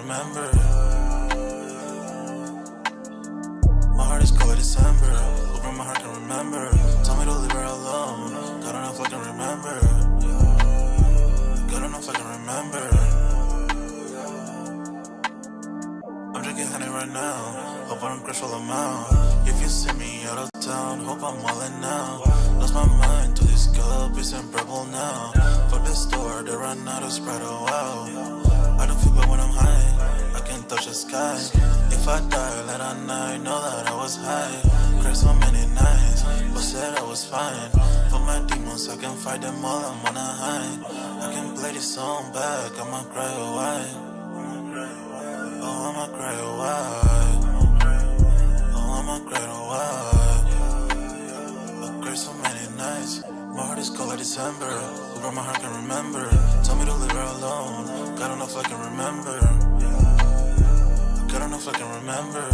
remember. My heart is cold like December. Open my heart can remember. Tell me to leave her alone. God, I don't know if I can remember. God, I don't know if I can remember. I'm drinking honey right now. Hope I don't crush all them out. If you see me out of town, hope I'm wildin' now. Lost my mind to this cup, it's unbearable now. Fuck the store, they run out of Sprite, oh wow. I don't feel bad when I'm high, I can't touch the sky. If I die late at night, know that I was high. Cried so many nights, but said I was fine. For my demons, I can fight them all, I'm on a high. I can play this song back, I'ma cry a while. Oh, I'ma cry a while. Oh, I'ma cry a while. I cried so many nights. My heart is cold like December. Who brought my heart can remember. Tell me to leave her alone. God, I don't know if I can remember. God, I don't know if I can remember.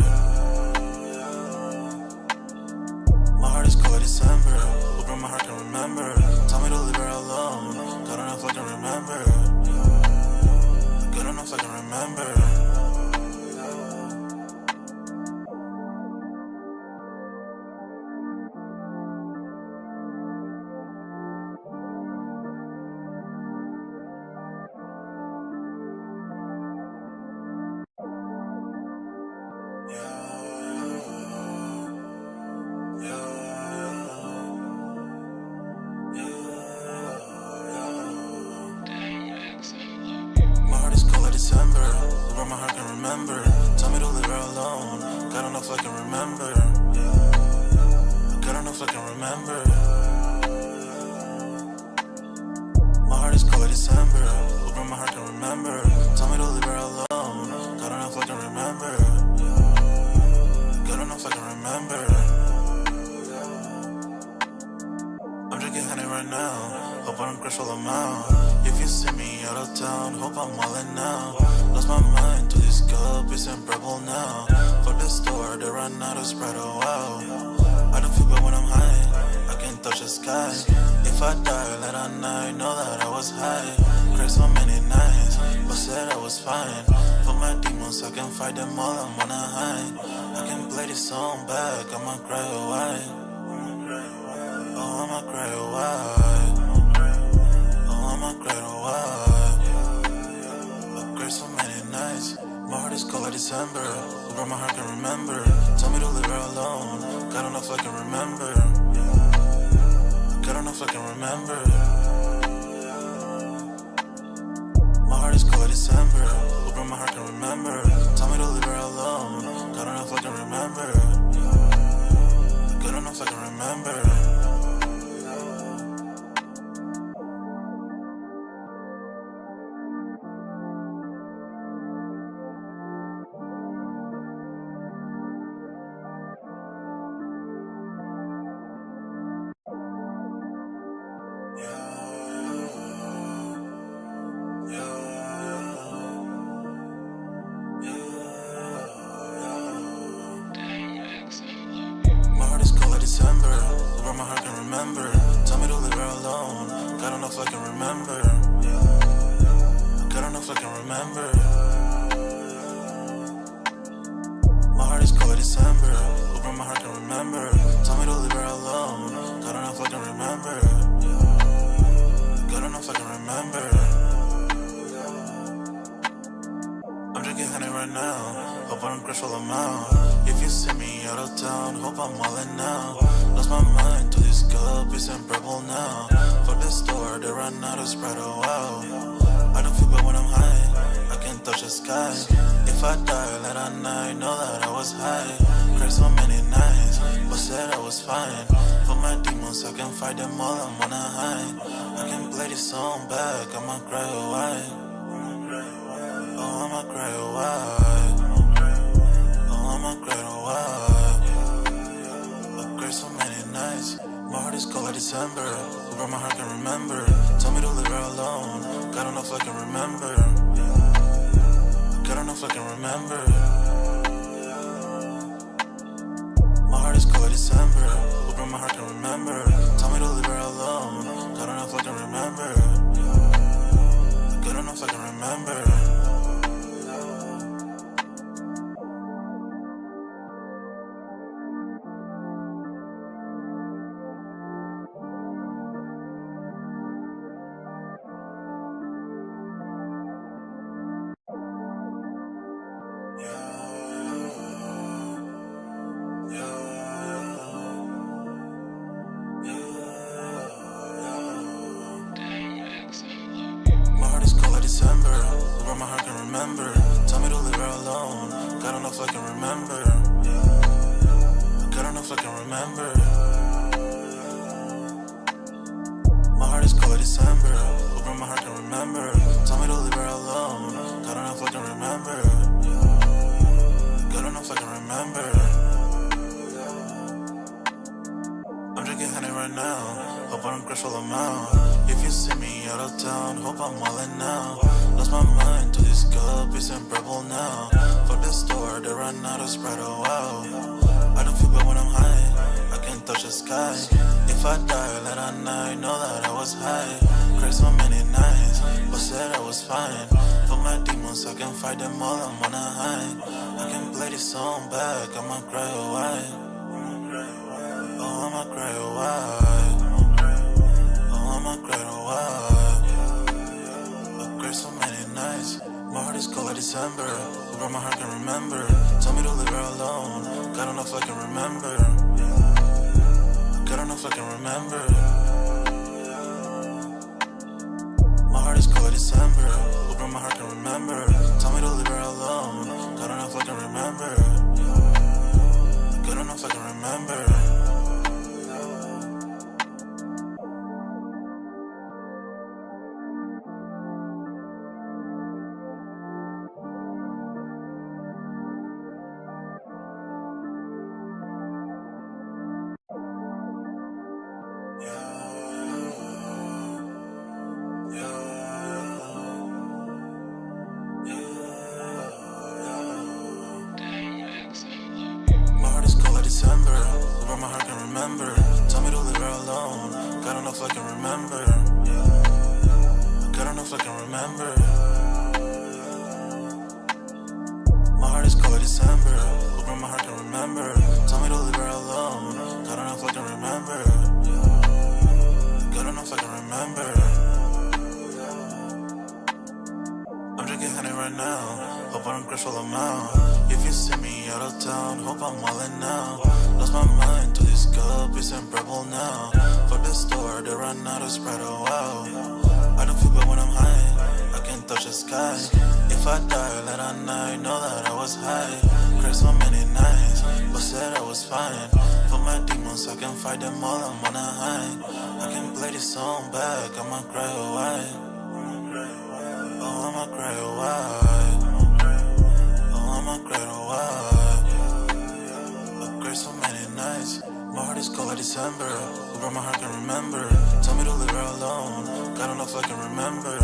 My heart is cold like December. Who brought my heart can remember. Tell me to leave her alone. God, I don't know if I can remember. God, I don't know if I can remember. December, where my heart can remember. Tell me to leave her alone. God, I don't know if I can remember. God, I don't know if I can remember. My heart is cold like December, where my heart can remember. Tell me to leave her alone. God, I don't know if I can remember. God, I don't know if I can remember. I'm drinking honey right now. Hope I don't crush all them out. If you see me out of town, hope I'm wildin' now. Lost my mind to this cup, it's unbearable now. Fuck the store, they run out of Sprite, oh wow. I don't feel bad when I'm high, I can't touch the sky. If I die late at night, know that I was high. Cried so many nights, but said I was fine. For my demons, I can fight them all, I'm on a high. I can play this song back, I'ma cry a while. Oh, I'ma cry a while. I'ma cry a while. I cried so many nights. My heart is cold like December. Who brought my heart can remember. Tell me to leave her alone. God, I don't know if I can remember. God, I don't know if I can remember. My heart is cold like December. Who brought my heart can remember. Tell me to leave her alone. God, I don't know if I can remember. God, I don't know if I can remember. December, where my heart can remember. Tell me to leave her alone. God, I don't know if I can remember. God, I don't know if I can remember. My heart is cold like December, where my heart can remember. Tell me to leave her alone. God, I don't know if I can remember. God, I don't know if I can remember. I'm drinking honey right now. Hope I don't crush all them out. If you see me out of town, hope I'm wildin' now. Lost my mind to this cup, it's unbearable now. Fuck the store, they run out of Sprite, oh wow. I don't feel bad when I'm high, I can't touch the sky. If I die late at night, know that I was high. Cried so many nights, but said I was fine. For my demons, I can fight them all, I'm on a high. I can play this song back, I'ma cry a while. Oh, I'ma cry a while. Oh, I'ma cry a while. I cried so many nights. My heart is cold like December. Who brought my heart can remember. Tell me to leave her alone. God, I don't know if I can remember. God, I don't know if I can remember. My heart is cold like December. Who brought my heart can remember. Tell me to leave her alone. God, I don't know if I can remember. God, I don't know if I can remember. My heart is cold like December, where my heart can remember. Tell me to leave her alone. God don't know if I can remember. God don't know if I can remember. My heart is cold like December, where my heart can remember. Tell me to leave her alone. God don't know if I can remember. God don't know if I can remember. I'm drinking honey right now. Hope I don't crash all amount. If you see me out of town, hope I'm wildin' now. Lost my mind to this cup, it's unbearable now. For the store, they run out of Sprite, oh wow. I don't feel bad when I'm high, I can't touch the sky. If I die late at night, know that I was high. Cried so many nights, but said I was fine. For my demons, I can fight them all, I'm on a high. I can play this song back, I'ma cry or why. Oh, I'ma cry or why. Oh, I'ma cry or why. I cried so many nights. My heart is cold like December, where my heart can remember. Tell me to leave her alone. God don't know if I can remember. God don't know if I can remember. My heart is cold like December, where my heart can remember. Tell me to leave her alone. God don't know if I can remember. God don't know if I can remember. My heart is cold like December, where my heart can remember. Tell me to leave her alone. God don't know if I can remember. God don't know if I can remember. My heart is cold like December, where my heart can remember. Tell me to leave her alone. God don't know if I can remember. God don't know if I can remember. I'm drinking honey right now. Hope I don't crash all amount. If you see me out of town, hope I'm wildin' now. Lost my mind to this cup, it's unbearable now. For the store, they run out of Sprite, oh wow. I don't feel bad when I'm high, I can't touch the sky. If I die late at night, know that I was high. Cried so many nights, but said I was fine. For my demons, I can fight them all, I'm on a high. I can play this song back, I'ma cry or why. Oh, I'ma cry or why. Oh, I'ma cry or why. I cried so many nights. My heart is cold like December, where my heart can remember. Tell me to leave her alone. God don't know if I can remember.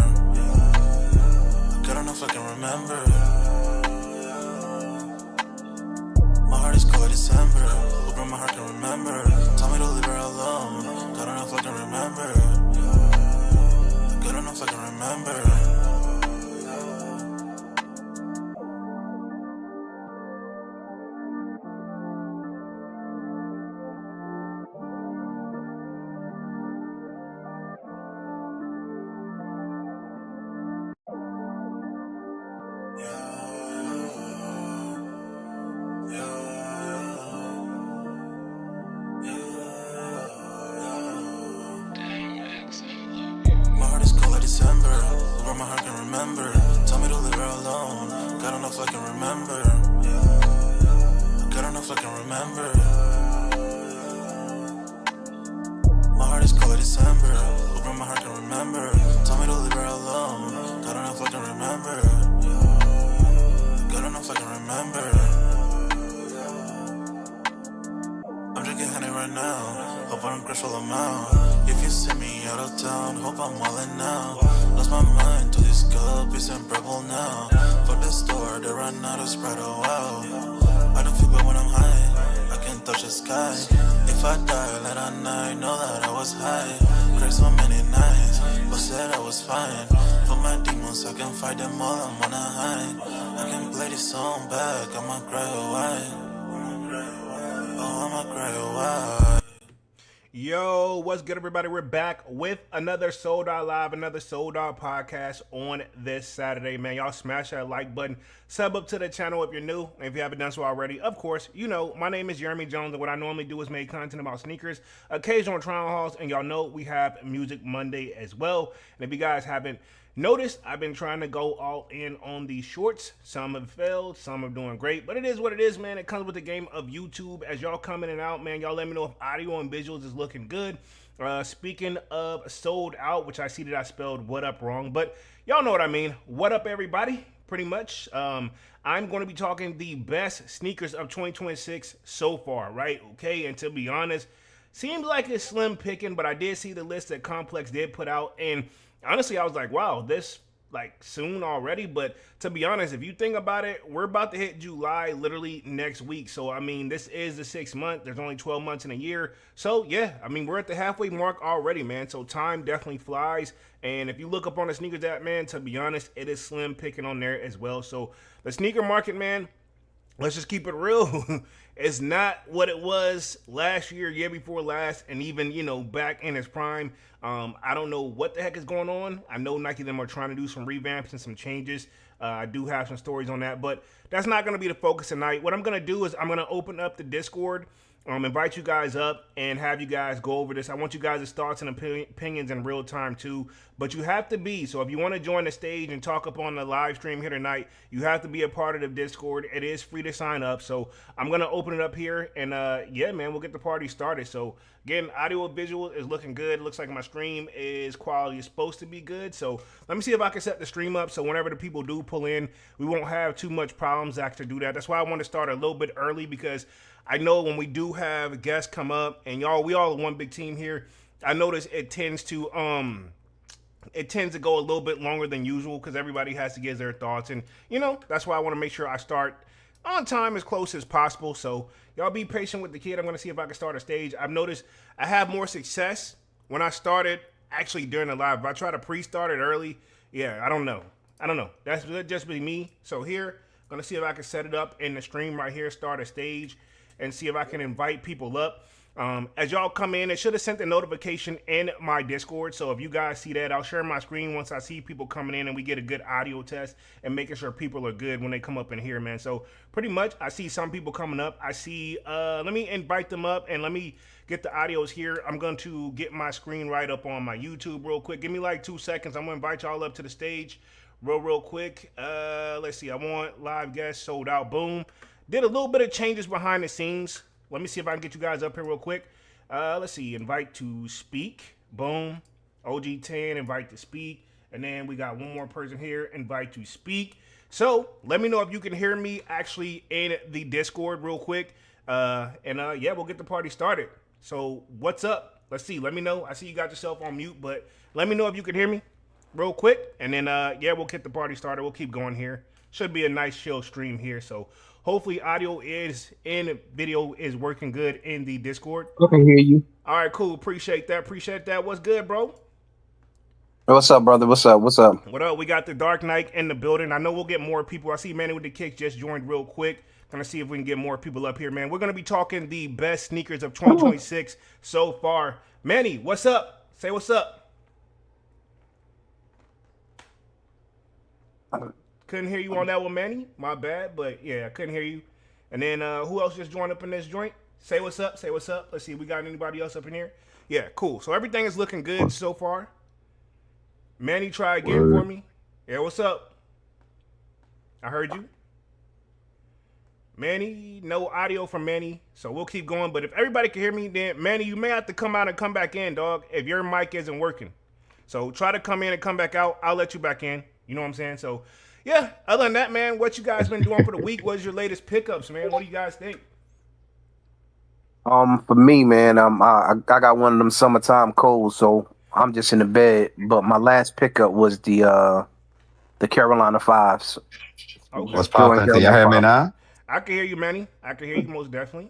God don't know if I can remember. My heart is cold like December, where my heart can remember. Tell me to leave her alone. God don't know if I can remember. God don't know if I can remember. My heart is cold like December, where my heart can remember. Tell me to leave her alone. God don't know if I can remember. God don't know if I can remember. My heart is cold like December, where my heart can remember. Tell me to leave her alone. God don't know if I can remember. God don't know if I can remember. I'm drinking honey right now. Hope I don't crash all amount. If you see me out of town, hope I'm wildin' now. Lost my mind to this cup, it's unbearable now. For the store, they run out of Sprite, oh wow. I don't feel bad when I'm high, I can't touch the sky. If I die late at night, know that I was high. Cried so many nights, but said I was fine. For my demons, I can fight them all, I'm on a high. I can play this song back, I'ma cry or why. Oh, I'ma cry or why. Yo, what's good, everybody? We're back with another Sold Out Live, another Sold Out podcast on this Saturday, man. Y'all smash that like button, sub up to the channel if you're new, and if you haven't done so already, of course, you know, my name is Jeremy Jones, and what I normally do is make content about sneakers, occasional trial hauls, and y'all know we have Music Monday as well. And if you guys haven't noticed, I've been trying to go all in on these shorts. Some have failed, some are doing great, but it is what it is, man. It comes with the game of YouTube. As y'all come in and out, man, y'all let me know if audio and visuals is looking good. Speaking of sold out, which I see that I spelled what up wrong, but y'all know what I mean. What up, everybody? Pretty much. I'm going to be talking the best sneakers of 2026 so far, right? Okay, and to be honest, seems like it's slim picking, but I did see the list that Complex did put out, and honestly, I was like, wow, this like soon already. But to be honest, if you think about it, we're about to hit July literally next week. So, I mean, this is the 6th month. There's only 12 months in a year. So, yeah, I mean, we're at the halfway mark already, man. So, time definitely flies. And if you look up on the sneakers app, man, to be honest, it is slim picking on there as well. So, the sneaker market, man, let's just keep it real. It's not what it was last year before last, and even, you know, back in its prime. I don't know what the heck is going on. I know Nike them are trying to do some revamps and some changes. I do have some stories on that, but that's not going to be the focus tonight. What I'm going to do is I'm going to open up the Discord, invite you guys up and have you guys go over this. I want you guys' thoughts and opinions in real time too, but you have to be, so if you want to join the stage and talk up on the live stream here tonight, you have to be a part of the Discord. It is free to sign up, so I'm going to open it up here, and yeah, man, we'll get the party started. So again, audio visual is looking good. It looks like my stream is quality is supposed to be good, so let me see if I can set the stream up so whenever the people do pull in, we won't have too much problems to actually do that. That's why I want to start a little bit early, because I know when we do have guests come up, and we all one big team here, I notice it tends to go a little bit longer than usual because everybody has to give their thoughts, and you know, that's why I want to make sure I start on time as close as possible. So y'all be patient with the kid. I'm going to see if I can start a stage. I've noticed I have more success when I started actually during the live. If I try to pre-start it early, yeah, I don't know. That's just be me. So here, I'm going to see if I can set it up in the stream right here, start a stage, and see if I can invite people up. As y'all come in, it should have sent a notification in my Discord. So if you guys see that, I'll share my screen once I see people coming in and we get a good audio test and making sure people are good when they come up in here, man. So pretty much, I see some people coming up. I see, let me invite them up and let me get the audios here. I'm going to get my screen right up on my YouTube real quick. Give me like 2 seconds. I'm going to invite y'all up to the stage real quick. Let's see. I want live guests sold out. Boom. Did a little bit of changes behind the scenes. Let me see if I can get you guys up here real quick. Let's see. Invite to speak. Boom. OG10, invite to speak. And then we got one more person here. Invite to speak. So let me know if you can hear me actually in the Discord real quick. Yeah, we'll get the party started. So what's up? Let's see. Let me know. I see you got yourself on mute, but let me know if you can hear me real quick. And then, yeah, we'll get the party started. We'll keep going here. Should be a nice chill stream here. So hopefully audio is and video is working good in the Discord. I can hear you. All right, cool. Appreciate that. What's good, bro? What's up, brother? What's up? What up? We got the Dark Knight in the building. I know we'll get more people. I see Manny with the Kicks just joined real quick. Gonna see if we can get more people up here, man. We're gonna be talking the best sneakers of 2026 so far. Manny, what's up? Say what's up. Couldn't hear you on that one, Manny. My bad, but yeah, I couldn't hear you. And then who else just joined up in this joint? Say what's up. Say what's up. Let's see if we got anybody else up in here. Yeah, cool. So everything is looking good so far. Manny, try again for me. Yeah, what's up? I heard you. Manny, no audio from Manny, so we'll keep going. But if everybody can hear me, then Manny, you may have to come out and come back in, dog, if your mic isn't working. So try to come in and come back out. I'll let you back in. You know what I'm saying? So, yeah, other than that, man, what you guys been doing for the week? What's your latest pickups, man? What do you guys think? For me, man, I got one of them summertime colds, so I'm just in the bed. But my last pickup was the Carolina Fives. Okay. What's poppin'? Can y'all hear me now? I can hear you, Manny. I can hear you most definitely.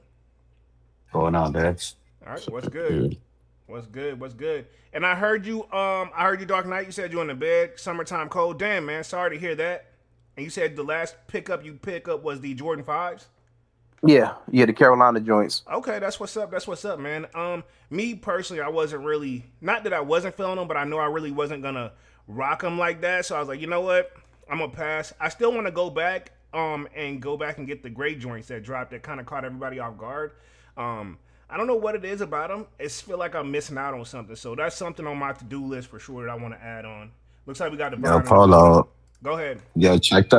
Going on, Dad? All right, what's good? What's good? And I heard you, Dark Knight. You said you in the bed, summertime cold. Damn, man, sorry to hear that. And you said the last pickup you pick up was the Jordan 5s? Yeah, the Carolina joints. Okay, that's what's up. That's what's up, man. Me personally, I wasn't really, not that I wasn't feeling them, but I know I really wasn't gonna rock them like that. So I was like, you know what? I'm gonna pass. I still want to go back, and go back and get the gray joints that dropped that kind of caught everybody off guard. I don't know what it is about them. It's feel like I'm missing out on something. So that's something on my to-do list for sure that I want to add on. Looks like we got the Yo, Vine in the building. Polo. Go ahead. Check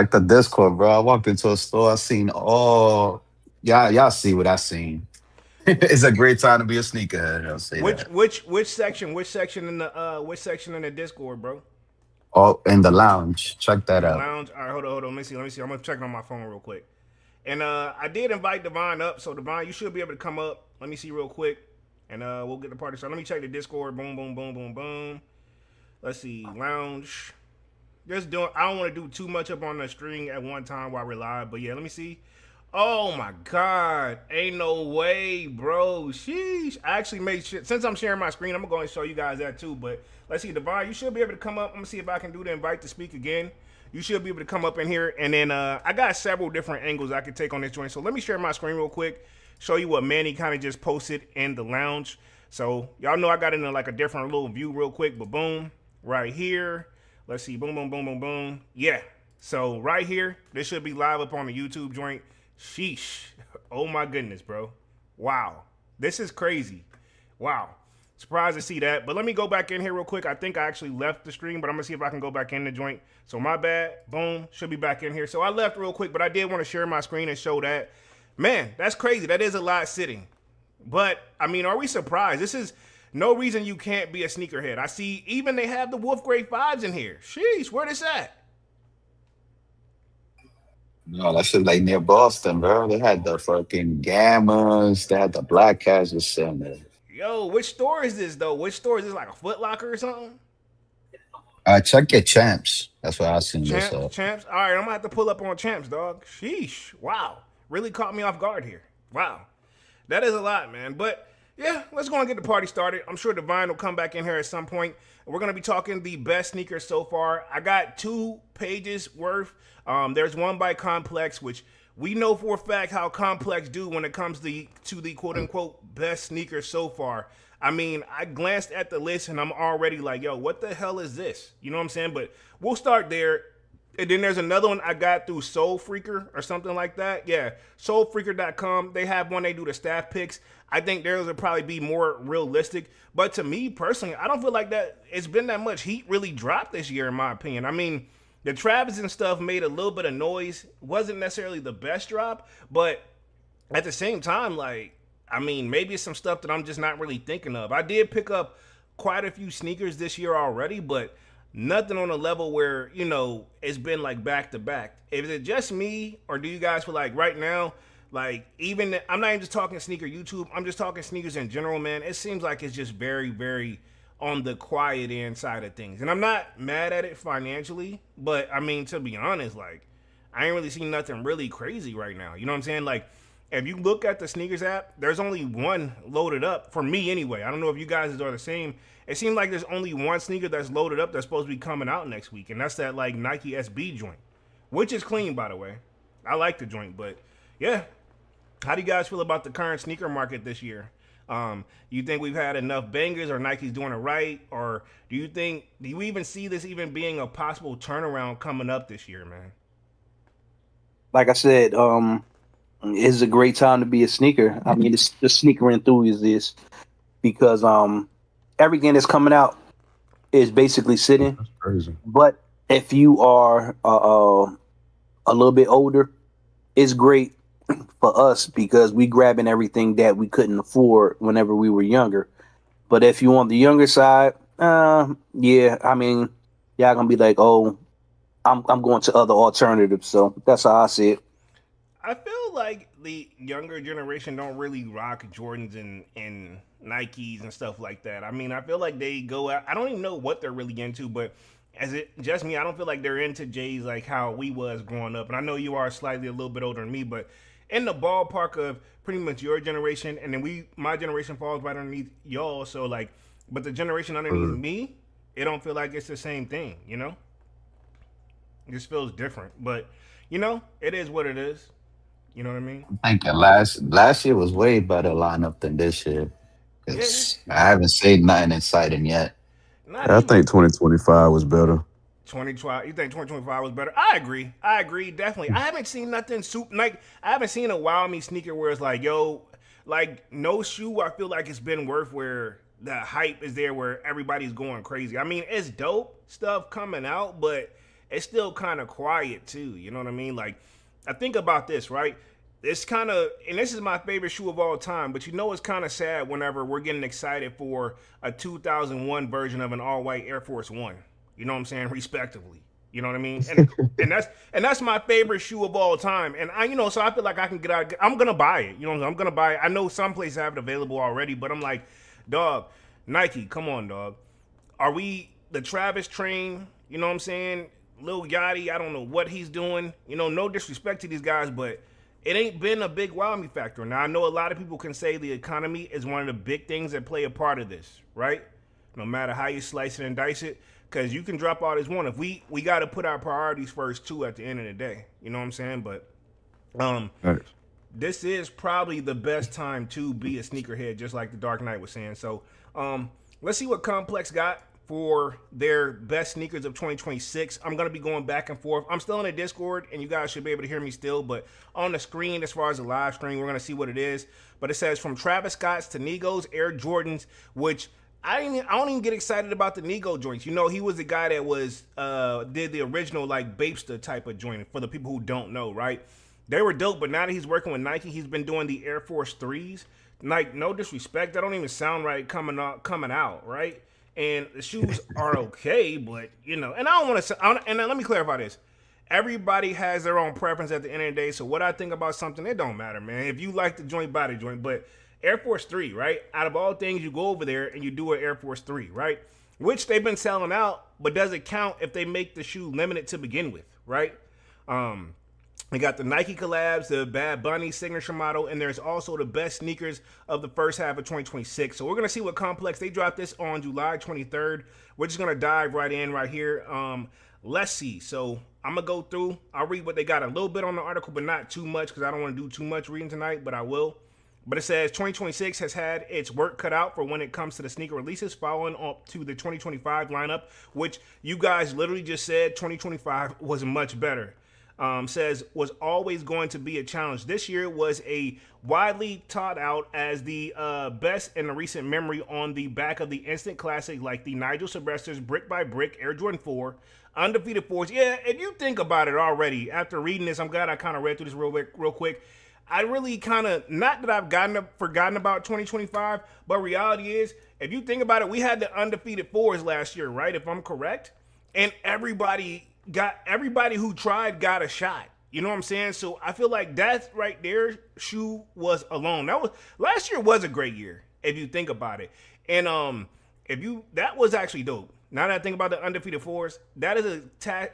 the Discord, bro. I walked into a store. I seen all. Y'all see what I seen. It's a great time to be a sneakerhead. I'll say Which that. which section? Which section in the Discord, bro? All in the lounge. Check that In the out. lounge. All right, hold on. Let me see. I'm gonna check on my phone real quick. And I did invite Devon up, so Devon, you should be able to come up. Let me see real quick, and we'll get the party started. Let me check the Discord. Boom, boom, boom, boom, boom. Let's see, lounge. Just doing. I don't want to do too much up on the string at one time while we're live, but yeah, let me see. Oh my God, ain't no way, bro. Sheesh. I actually made shit. Since I'm sharing my screen, I'm gonna go and show you guys that too. But let's see, Devon, you should be able to come up. I'm gonna see if I can do the invite to speak again. You should be able to come up in here, and then I got several different angles I could take on this joint. So let me share my screen real quick, show you what Manny kind of just posted in the lounge. So y'all know I got into like a different little view real quick, but boom, right here. Let's see, boom, boom, boom, boom, boom. Yeah. So right here, this should be live up on the YouTube joint. Sheesh. Oh my goodness, bro. Wow. This is crazy. Wow. Surprised to see that. But let me go back in here real quick. I think I actually left the stream, but I'm going to see if I can go back in the joint. So my bad. Boom. Should be back in here. So I left real quick, but I did want to share my screen and show that. Man, that's crazy. That is a lot sitting. But, I mean, are we surprised? This is no reason you can't be a sneakerhead. I see even they have the Wolf Grade 5s in here. Sheesh, where this at? No, that shit like near Boston, bro. They had the fucking Gammas. They had the Black Cats just sitting there. Yo, which store is this, though? Which store is this, like a Foot Locker or something? Check your champs. That's what I seen this up. Champs? All right, I'm going to have to pull up on Champs, dog. Sheesh. Wow. Really caught me off guard here. Wow. That is a lot, man. But, yeah, let's go and get the party started. I'm sure Divine will come back in here at some point. We're going to be talking the best sneakers so far. I got 2 pages worth. There's one by Complex, which we know for a fact how Complex do when it comes to the quote-unquote best sneakers so far. I mean, I glanced at the list and I'm already like, yo, what the hell is this? You know what I'm saying? But we'll start there. And then there's another one I got through Soul Freaker or something like that. Yeah, soulfreaker.com. They have one, they do the staff picks. I think theirs would probably be more realistic. But to me personally, I don't feel like that it's been that much heat really dropped this year, in my opinion. I mean, the Travis and stuff made a little bit of noise. Wasn't necessarily the best drop, but at the same time, like, I mean, maybe it's some stuff that I'm just not really thinking of. I did pick up quite a few sneakers this year already, but nothing on a level where, you know, it's been like back to back. Is it just me, or do you guys feel like right now, like, even, I'm not even just talking sneaker YouTube, I'm just talking sneakers in general, man. It seems like it's just very, very on the quiet end side of things. And I'm not mad at it financially, but I mean, to be honest, like, I ain't really seen nothing really crazy right now. You know what I'm saying? Like, if you look at the sneakers app, there's only one loaded up for me anyway. I don't know if you guys are the same. It seems like there's only one sneaker that's loaded up that's supposed to be coming out next week, and that's that like Nike SB joint, which is clean, by the way. I like the joint, but yeah. How do you guys feel about the current sneaker market this year? You think we've had enough bangers, or Nike's doing it right, or do you even see this even being a possible turnaround coming up this year, man? Like I said, it's a great time to be a sneaker. I mean, it's the sneaker enthusiast because everything that's coming out is basically sitting. That's crazy. But if you are a little bit older, it's great for us because we grabbing everything that we couldn't afford whenever we were younger. But if you on the younger side, yeah, I mean, y'all gonna be like, oh, I'm going to other alternatives. So that's how I see it. I feel like the younger generation don't really rock Jordans and Nikes and stuff like that. I mean, I feel like they go out. I don't even know what they're really into, but as it just me, I don't feel like they're into J's like how we was growing up. And I know you are slightly a little bit older than me, but in the ballpark of pretty much your generation, and then my generation falls right underneath y'all. So like, but the generation underneath me, it don't feel like it's the same thing, you know? It just feels different. But, you know, it is what it is. You know what I mean? I think last year was way better lineup than this year. Yeah, 'Cause I haven't seen nothing exciting yet. not I even think 2025 was better. 2012. You think 2025 was better? I agree. I agree. Definitely. I haven't seen nothing super like I haven't seen a wow me sneaker where it's like, yo, like no shoe I feel like it's been worth where the hype is there where everybody's going crazy. I mean, it's dope stuff coming out, but it's still kind of quiet too. You know what I mean? Like, I think about this, right? It's kind of, and this is my favorite shoe of all time, but you know it's kind of sad whenever we're getting excited for a 2001 version of an all white Air Force One. You know what I'm saying? Respectively. You know what I mean? And that's my favorite shoe of all time. And so I feel like I can get out. I'm gonna buy it. I'm gonna buy it. I know some places have it available already, but I'm like, dog, Nike, come on, dog. Are we the Travis train? You know what I'm saying? Lil Yachty, I don't know what he's doing. No disrespect to these guys, but it ain't been a big wow me factor. Now I know a lot of people can say the economy is one of the big things that play a part of this, right? No matter how you slice it and dice it, because you can drop all this one. If we got to put our priorities first too at the end of the day. You know what I'm saying? But Right. this is probably the best time to be a sneakerhead, just like the Dark Knight was saying. So let's see what Complex got for their best sneakers of 2026. I'm going to be going back and forth. I'm still in the Discord, and you guys should be able to hear me still. But on the screen, as far as the live stream, we're going to see what it is. But it says from Travis Scott's to Nigos, Air Jordans, which I don't even get excited about the Nigo joints. He was the guy that was did the original like Bapesta type of joint. For the people who don't know, right? They were dope, but now that he's working with Nike, he's been doing the Air Force 3s. Like, no disrespect, that don't even sound right coming out, right? And the shoes are okay, but and I don't want to. And let me clarify this: everybody has their own preference at the end of the day. So what I think about something, it don't matter, man. If you like the joint, buy the joint. But Air Force 3, right? Out of all things, you go over there and you do an Air Force 3, right? Which they've been selling out, but does it count if they make the shoe limited to begin with, right? We got the Nike collabs, the Bad Bunny signature model, and there's also the best sneakers of the first half of 2026. So we're going to see what Complex, they dropped this on July 23rd. We're just going to dive right in right here. Let's see. So I'm going to go through. I'll read what they got a little bit on the article, but not too much because I don't want to do too much reading tonight, but I will. But it says 2026 has had its work cut out for when it comes to the sneaker releases, following up to the 2025 lineup, which you guys literally just said 2025 was much better. Says was always going to be a challenge. This year was a widely taught out as the best in the recent memory on the back of the instant classic like the Nigel Sylvester's Brick by Brick Air Jordan 4, undefeated force. Yeah, if you think about it already, after reading this, I'm glad I kind of read through this real quick. I really kind of, not that I've forgotten about 2025, but reality is, if you think about it, we had the undefeated fours last year, right? If I'm correct. And everybody who tried got a shot. You know what I'm saying? So I feel like that right there, shoe was alone. Last year was a great year, if you think about it. And that was actually dope. Now that I think about the undefeated fours, that is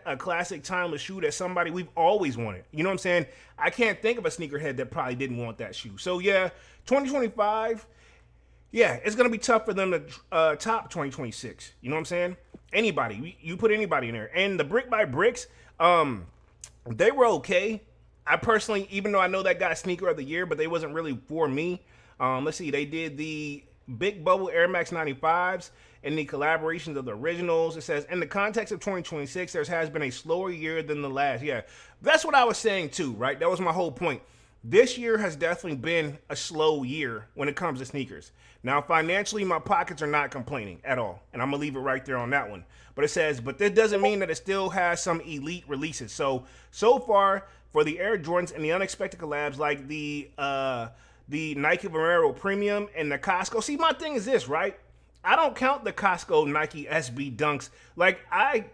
a classic timeless shoe that somebody we've always wanted. You know what I'm saying? I can't think of a sneakerhead that probably didn't want that shoe. So yeah, 2025, yeah, it's going to be tough for them to top 2026. You know what I'm saying? Anybody. You put anybody in there. And the Brick by Bricks, they were okay. I personally, even though I know that got sneaker of the year, but they wasn't really for me. Let's see. They did the Big Bubble Air Max 95s and the collaborations of the originals. It says, in the context of 2026, there has been a slower year than the last. Yeah, that's what I was saying too, right? That was my whole point. This year has definitely been a slow year when it comes to sneakers. Now, financially, my pockets are not complaining at all. And I'm going to leave it right there on that one. But it says, but this doesn't mean that it still has some elite releases. So far, for the Air Jordans and the unexpected collabs like the Nike Vomero Premium and the Costco. See, my thing is this, right? I don't count the Costco Nike SB Dunks. Like, I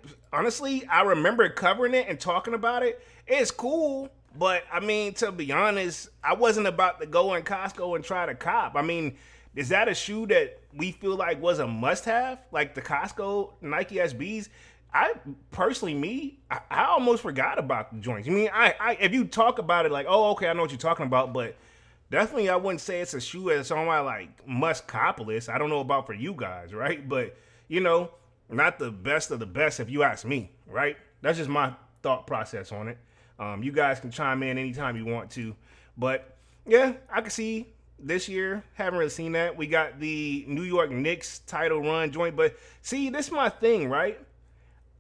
remember covering it and talking about it. It's cool. But, I mean, to be honest, I wasn't about to go in Costco and try to cop. I mean, is that a shoe that we feel like was a must-have? Like the Costco Nike SBs? I almost forgot about the joints. I mean, if you talk about it like, oh, okay, I know what you're talking about, but definitely I wouldn't say it's a shoe that's on my, like, must-cop list. I don't know about for you guys, right? But, not the best of the best if you ask me, right? That's just my thought process on it. You guys can chime in anytime you want to. But yeah, I can see this year. Haven't really seen that. We got the New York Knicks title run joint. But see, this is my thing, right?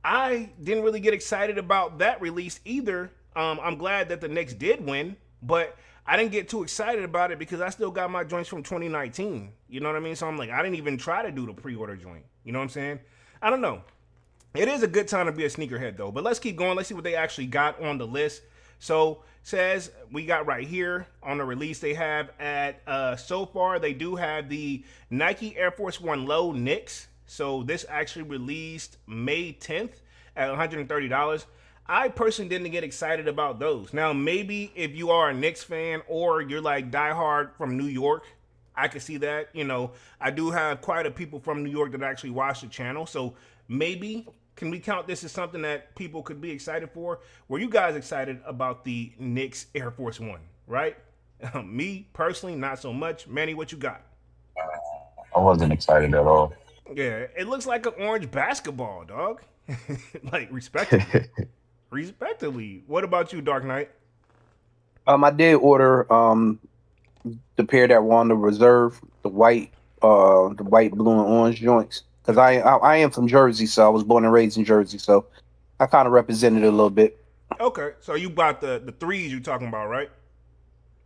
I didn't really get excited about that release either. I'm glad that the Knicks did win, but I didn't get too excited about it because I still got my joints from 2019. You know what I mean? So I'm like, I didn't even try to do the pre-order joint. You know what I'm saying? I don't know. It is a good time to be a sneakerhead though, but let's keep going. Let's see what they actually got on the list. So says we got right here on the release they have at so far they do have the Nike Air Force One Low Knicks. So this actually released May 10th at $130. I personally didn't get excited about those. Now, maybe if you are a Knicks fan or you're like diehard from New York, I can see that. You know, I do have quite a people from New York that actually watch the channel. So maybe, can we count this as something that people could be excited for? Were you guys excited about the Knicks Air Force One, right? Me, personally, not so much. Manny, what you got? I wasn't excited at all. Yeah, it looks like an orange basketball, dog. Like, respectively. Respectively. What about you, Dark Knight? I did order the pair that were on the reserve, the white, blue, and orange joints. Because I am from Jersey, so I was born and raised in Jersey, so I kind of represented it a little bit. Okay, so you bought the threes you're talking about, right?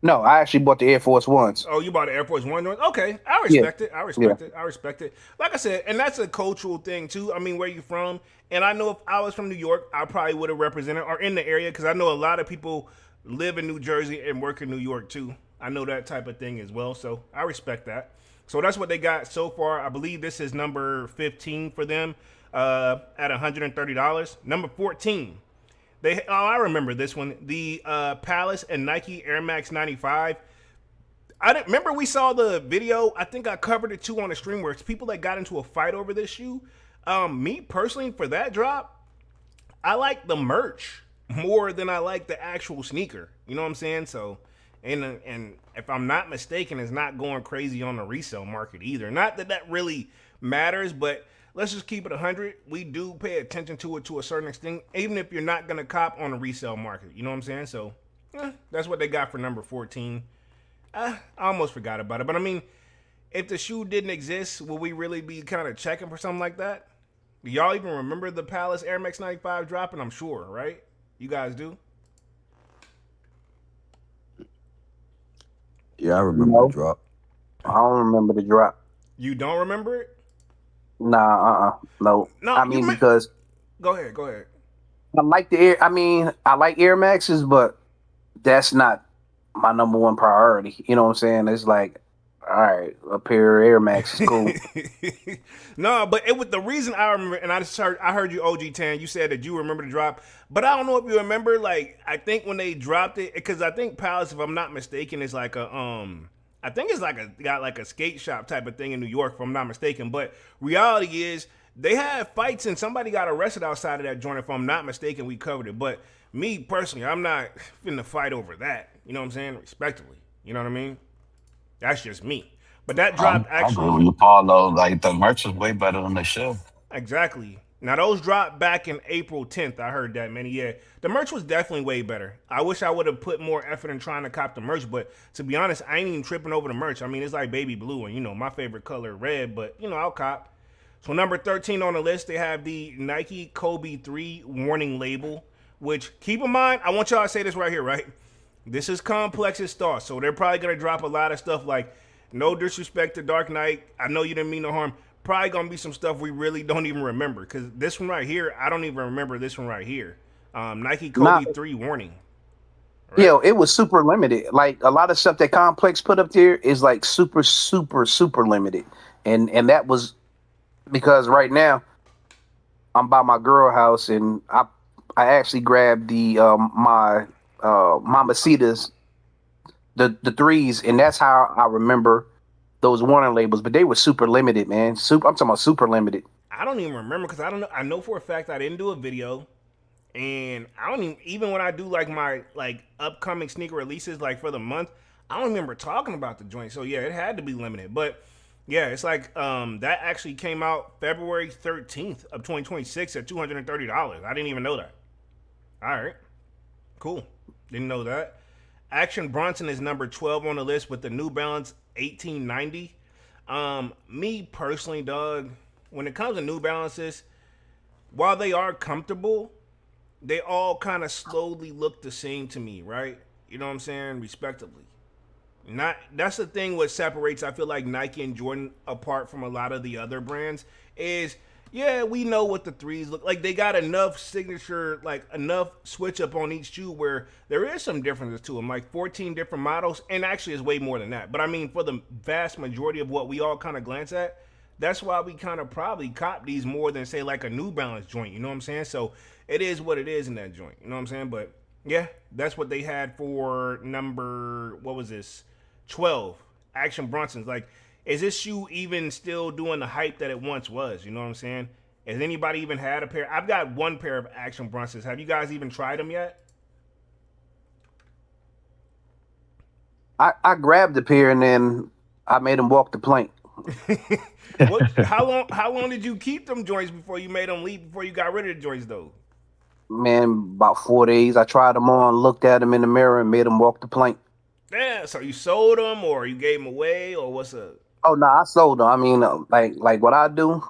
No, I actually bought the Air Force Ones. Oh, you bought the Air Force One joint? Okay, I respect it. I respect it. Like I said, and that's a cultural thing too. I mean, where you from? And I know if I was from New York, I probably would have represented or in the area because I know a lot of people live in New Jersey and work in New York too. I know that type of thing as well, so I respect that. So that's what they got so far. I believe this is number 15 for them at $130. Number 14. I remember this one. The Palace and Nike Air Max 95. Remember we saw the video. I think I covered it too on the stream where it's people that got into a fight over this shoe. Me personally, for that drop, I like the merch more than I like the actual sneaker. You know what I'm saying? So, and if I'm not mistaken, it's not going crazy on the resale market either. Not that that really matters, but let's just keep it 100. We do pay attention to it to a certain extent, even if you're not going to cop on the resale market. You know what I'm saying? So, that's what they got for number 14. I almost forgot about it. But, I mean, if the shoe didn't exist, would we really be kind of checking for something like that? Do y'all even remember the Palace Air Max 95 dropping? I'm sure, right? You guys do? Yeah, I remember the drop. I don't remember the drop. You don't remember it? Nah, no. I mean, because Go ahead. I like I like Air Maxes, but that's not my number one priority. You know what I'm saying? It's like, all right, a pair of Air Max is cool. No, but it was the reason I remember, and I heard you, OG Tan. You said that you remember the drop, but I don't know if you remember. Like, I think when they dropped it, because I think Palace, if I'm not mistaken, is like a I think it's got like a skate shop type of thing in New York, if I'm not mistaken. But reality is, they had fights and somebody got arrested outside of that joint. If I'm not mistaken, we covered it. But me personally, I'm not finna fight over that. You know what I'm saying? Respectively. You know what I mean? That's just me. But that dropped I agree actually. with you, Paul, though. Like, the merch is way better than the shoe. Exactly. Now, those dropped back in April 10th. I heard that, man. Yeah, the merch was definitely way better. I wish I would have put more effort in trying to cop the merch, but to be honest, I ain't even tripping over the merch. I mean, it's like baby blue, and, you know, my favorite color, red, but, you know, I'll cop. So number 13 on the list, they have the Nike Kobe 3 warning label, which, keep in mind, I want y'all to say this right here, right? This is Complex's thoughts, so they're probably going to drop a lot of stuff like, no disrespect to Dark Knight, I know you didn't mean no harm. Probably going to be some stuff we really don't even remember, because this one right here, I don't even remember this one right here. Nike Kobe 3 warning. Right? Yo, it was super limited. Like, a lot of stuff that Complex put up there is like super, super, super limited. And that was because right now I'm by my girl house, and I actually grabbed the my Mamacitas, the threes, and that's how I remember those warning labels. But they were super limited, man. I'm talking about super limited. I don't even remember, because I don't know. I know for a fact I didn't do a video, and I don't even when I do like my upcoming sneaker releases like for the month, I don't remember talking about the joint. So yeah, it had to be limited. But yeah, it's like that actually came out February 13th of 2026 at $230. I didn't even know that. All right. Cool. Didn't know that. Action Bronson is number 12 on the list with the New Balance 1890. Me personally, dog, when it comes to New Balances, while they are comfortable, they all kind of slowly look the same to me, right? You know what I'm saying? Respectively. Not that's the thing what separates I feel like Nike and Jordan apart from a lot of the other brands is yeah, we know what the threes look like. They got enough signature, like enough switch up on each shoe where there is some differences to them, like 14 different models, and actually is way more than that. But I mean, for the vast majority of what we all kind of glance at, that's why we kind of probably cop these more than say like a New Balance joint. You know what I'm saying? So it is what it is in that joint. You know what I'm saying? But yeah, that's what they had for number what was this? 12 Action Bronsons. Like, is this shoe even still doing the hype that it once was? You know what I'm saying? Has anybody even had a pair? I've got one pair of Action Bronsons. Have you guys even tried them yet? I grabbed the pair and then I made them walk the plank. How long did you keep them joints before you made them leave, before you got rid of the joints though? Man, about 4 days. I tried them on, looked at them in the mirror, and made them walk the plank. Yeah, so you sold them or you gave them away or what's up? Oh no, I sold them. I mean, like what I do,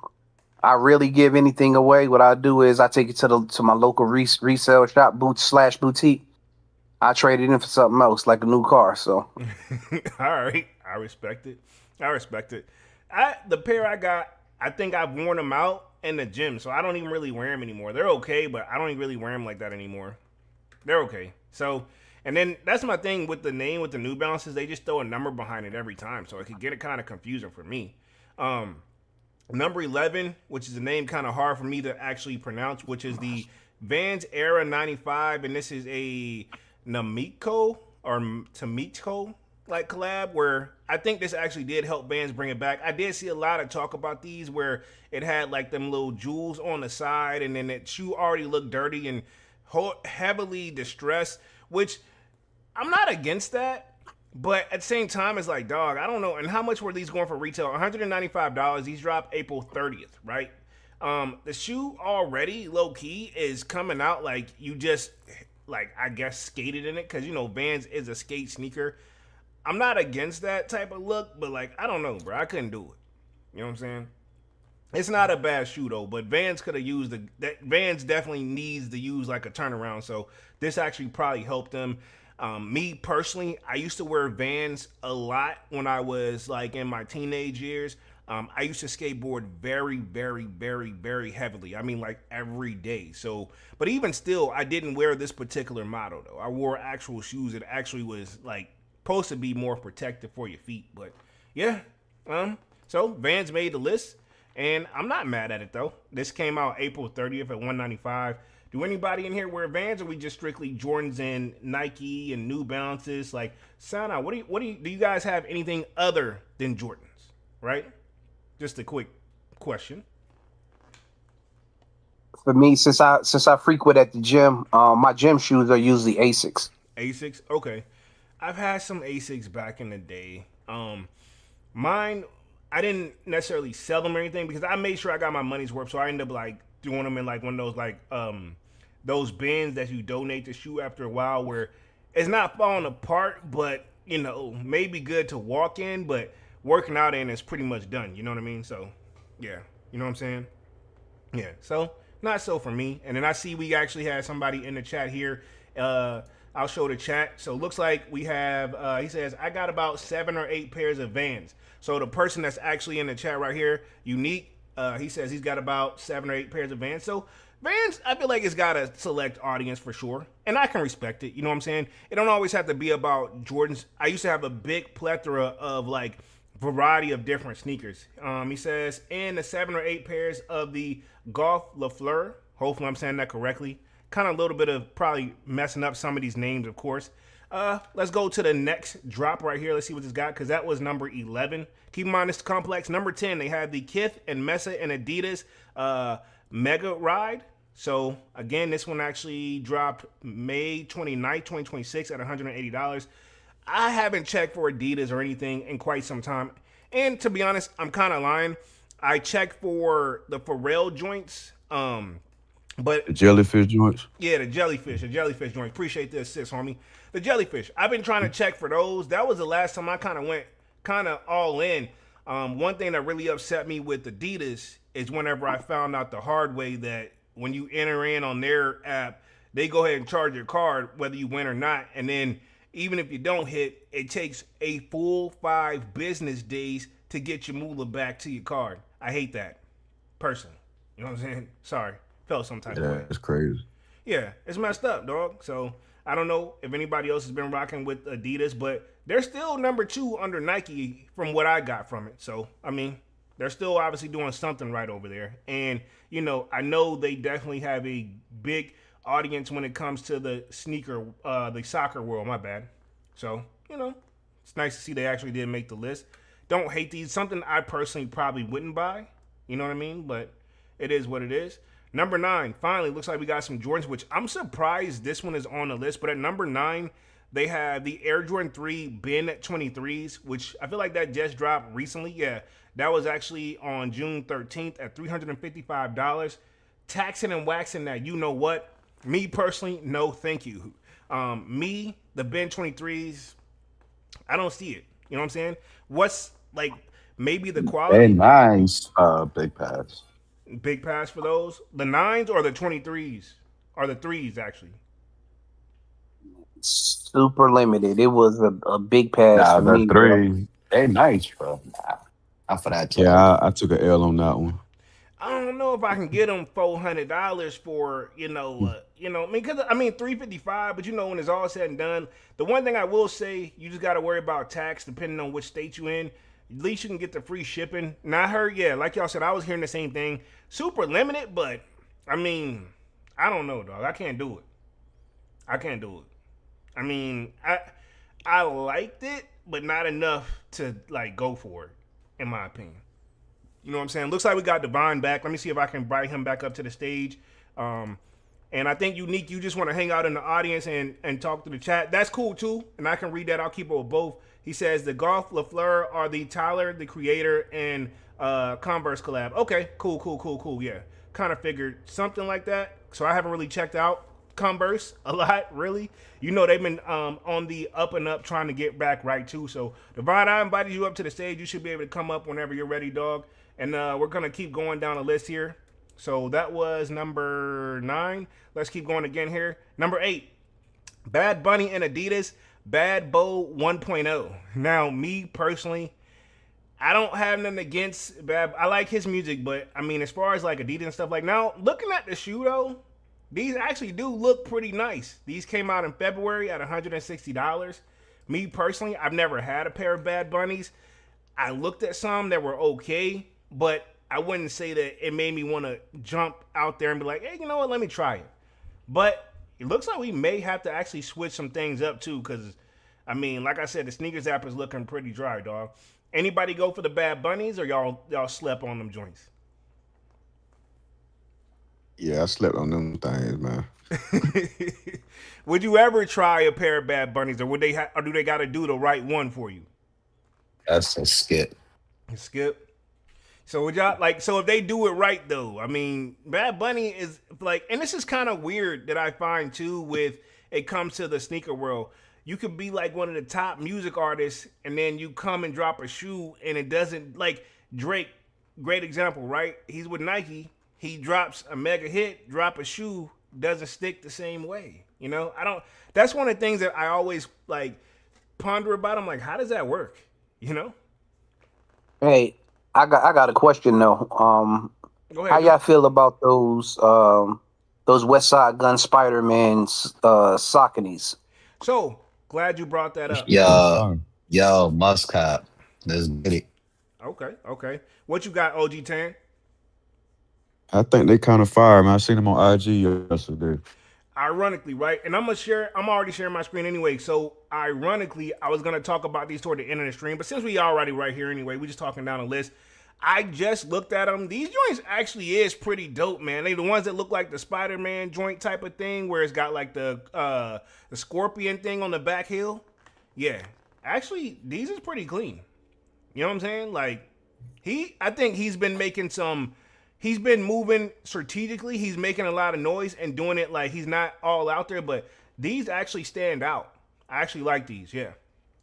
I really give anything away. What I do is I take it to my local resale shop, boutique. I trade it in for something else, like a new car. So, all right, I respect it. The pair I got, I think I've worn them out in the gym, so I don't even really wear them anymore. They're okay, but I don't even really wear them like that anymore. They're okay. So, and then that's my thing with the name with the New Balances. They just throw a number behind it every time, so it could get it kind of confusing for me. Number 11, which is a name kind of hard for me to actually pronounce, which is the Vans Era 95, and this is a Namiko or Tamiko like collab where I think this actually did help Vans bring it back. I did see a lot of talk about these where it had like them little jewels on the side, and then that shoe already looked dirty and heavily distressed, which I'm not against that, but at the same time, it's like, dog, I don't know. And how much were these going for retail? $195. These dropped April 30th, right? The shoe already, low key, is coming out like you just, like, I guess, skated in it. Because, you know, Vans is a skate sneaker. I'm not against that type of look, but, like, I don't know, bro. I couldn't do it. You know what I'm saying? It's not a bad shoe, though, but Vans could have used Vans definitely needs to use, like, a turnaround. So this actually probably helped them. Me personally, I used to wear Vans a lot when I was like in my teenage years. I used to skateboard very, very, very, very heavily. I mean, like every day. So, but even still, I didn't wear this particular model though. I wore actual shoes that actually was like supposed to be more protective for your feet. But yeah, so Vans made the list, and I'm not mad at it though. This came out April 30th at $195. Do anybody in here wear Vans, or we just strictly Jordans and Nike and New Balances? Like, sound out. Do you guys have anything other than Jordans? Right? Just a quick question. For me, since I frequent at the gym, my gym shoes are usually Asics. Asics, okay. I've had some Asics back in the day. Mine, I didn't necessarily sell them or anything because I made sure I got my money's worth. So I ended up like doing them in like one of those like those bins that you donate the shoe after a while, where it's not falling apart, but you know, maybe good to walk in, but working out in is pretty much done. You know what I mean? So yeah, you know what I'm saying? Yeah. So not so for me. And then I see we actually had somebody in the chat here. I'll show the chat. So it looks like we have, he says, I got about 7 or 8 pairs of Vans. So the person that's actually in the chat right here, Unique, he says he's got about 7 or 8 pairs of Vans. So Vans, I feel like it's got a select audience for sure. And I can respect it. You know what I'm saying? It don't always have to be about Jordans. I used to have a big plethora of like variety of different sneakers. He says, and the 7 or 8 pairs of the Golf Lafleur. Hopefully I'm saying that correctly. Kind of a little bit of probably messing up some of these names, of course. Let's go to the next drop right here. Let's see what this got, because that was number 11. Keep in mind, this complex. Number 10, they had the Kith and Mesa and Adidas Mega Ride. So, again, this one actually dropped May 29th, 2026 at $180. I haven't checked for Adidas or anything in quite some time. And to be honest, I'm kind of lying. I checked for the Pharrell joints. But The jellyfish joints. yeah, the jellyfish joint. Appreciate the assist, homie. The jellyfish. I've been trying to check for those. That was the last time I kind of went all in. One thing that really upset me with Adidas is whenever I found out the hard way that when you enter in on their app, they go ahead and charge your card whether you win or not, and then even if you don't hit, it takes a full 5 business days to get your moolah back to your card. I hate that, personally. You know what I'm saying? Sorry, felt some type of way. That's crazy. Yeah, it's messed up, dog. So I don't know if anybody else has been rocking with Adidas, but they're still number 2 under Nike from what I got from it. So, I mean, they're still obviously doing something right over there. And, you know, I know they definitely have a big audience when it comes to the soccer world, my bad. So, you know, it's nice to see they actually did make the list. Don't hate these. Something I personally probably wouldn't buy. You know what I mean? But it is what it is. Number 9, finally, looks like we got some Jordans, which I'm surprised this one is on the list. But at number 9, they have the Air Jordan 3 Ben 23s, which I feel like that just dropped recently. Yeah, that was actually on June 13th at $355. Taxing and waxing that, you know what? Me personally, no thank you. The Ben 23s, I don't see it. You know what I'm saying? What's, like, maybe the quality? Very nice. Big pass. Big pass for those? The 9s or the 23s? Or the 3s, actually? Super limited. It was a big pass Nah, for me, the bro. 3. They nice, bro. Nah, not for that. Yeah, I took an L on that one. I don't know if I can get them $400 for, I mean, because I mean $355, but when it's all said and done, the one thing I will say, you just got to worry about tax depending on which state you in. At least you can get the free shipping. Now I heard, yeah, like y'all said, I was hearing the same thing. Super limited, but I mean, I don't know, dog. I can't do it. I mean, I liked it, but not enough to like go for it, in my opinion. You know what I'm saying? Looks like we got Divine back. Let me see if I can invite him back up to the stage. And I think, Unique, you just want to hang out in the audience and talk to the chat. That's cool, too. And I can read that. I'll keep it with both. He says the Golf LaFleur are the Tyler, the Creator, and Converse collab. Okay, cool. Yeah, kind of figured something like that. So I haven't really checked out Converse a lot, really. They've been on the up and up trying to get back right, too. So, Divine, I invited you up to the stage. You should be able to come up whenever you're ready, dog. And we're going to keep going down the list here. So that was number 9. Let's keep going again here. Number 8, Bad Bunny and Adidas, Bad Bo 1.0. Now, me personally, I don't have nothing against Bad. I like his music, but I mean, as far as like Adidas and stuff, like now, looking at the shoe though, these actually do look pretty nice. These came out in February at $160. Me personally, I've never had a pair of Bad Bunnies. I looked at some that were okay, but I wouldn't say that it made me want to jump out there and be like, hey, you know what, let me try it. But it looks like we may have to actually switch some things up too, because, I mean, like I said, the sneakers app is looking pretty dry, dog. Anybody go for the Bad Bunnies, or y'all slept on them joints? Yeah, I slept on them things, man. Would you ever try a pair of Bad Bunnies, or or do they got to do the right one for you? That's a skip. Skip. So would y'all so if they do it right though, I mean, Bad Bunny is like, and this is kind of weird that I find too with it comes to the sneaker world. You could be like one of the top music artists, and then you come and drop a shoe, and it doesn't, like Drake, great example, right? He's with Nike. He drops a mega hit, drop a shoe, doesn't stick the same way. That's one of the things that I always like ponder about. I'm like, how does that work? Hey, I got a question though. Go ahead. How y'all feel about those West Side Gun Spider-Man's Sauconys? So glad you brought that up. Yo, must cop. Let's get it. Okay. What you got, OG Tan? I think they kind of fire, man. I seen them on IG yesterday. Ironically, right? And I'm already sharing my screen anyway. So ironically, I was gonna talk about these toward the end of the stream, but since we already right here anyway, we just talking down a list. I just looked at them. These joints actually is pretty dope, man. They the ones that look like the Spider-Man joint type of thing, where it's got like the scorpion thing on the back heel. Yeah, actually, these is pretty clean. You know what I'm saying? Like I think he's been making some he's been moving strategically. He's making a lot of noise and doing it like he's not all out there, but these actually stand out. I actually like these, yeah.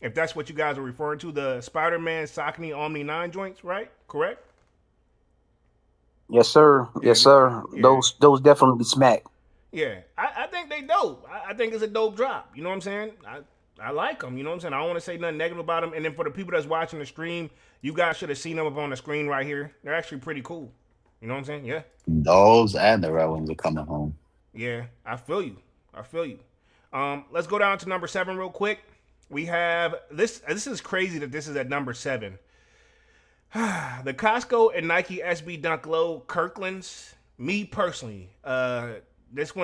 If that's what you guys are referring to, the Spider-Man Saucony Omni 9 joints, right? Correct? Yes, sir. Yes, sir. Yeah. Those definitely smack. Yeah, I think they dope. I think it's a dope drop. You know what I'm saying? I like them. You know what I'm saying? I don't want to say nothing negative about them. And then for the people that's watching the stream, you guys should have seen them up on the screen right here. They're actually pretty cool. You know what I'm saying? Yeah. Those and the red ones are coming home. Yeah, I feel you. I feel you. Let's go down to number 7 real quick. We have this. This is crazy that this is at number 7. The Costco and Nike SB Dunk Low Kirklands. Me personally, this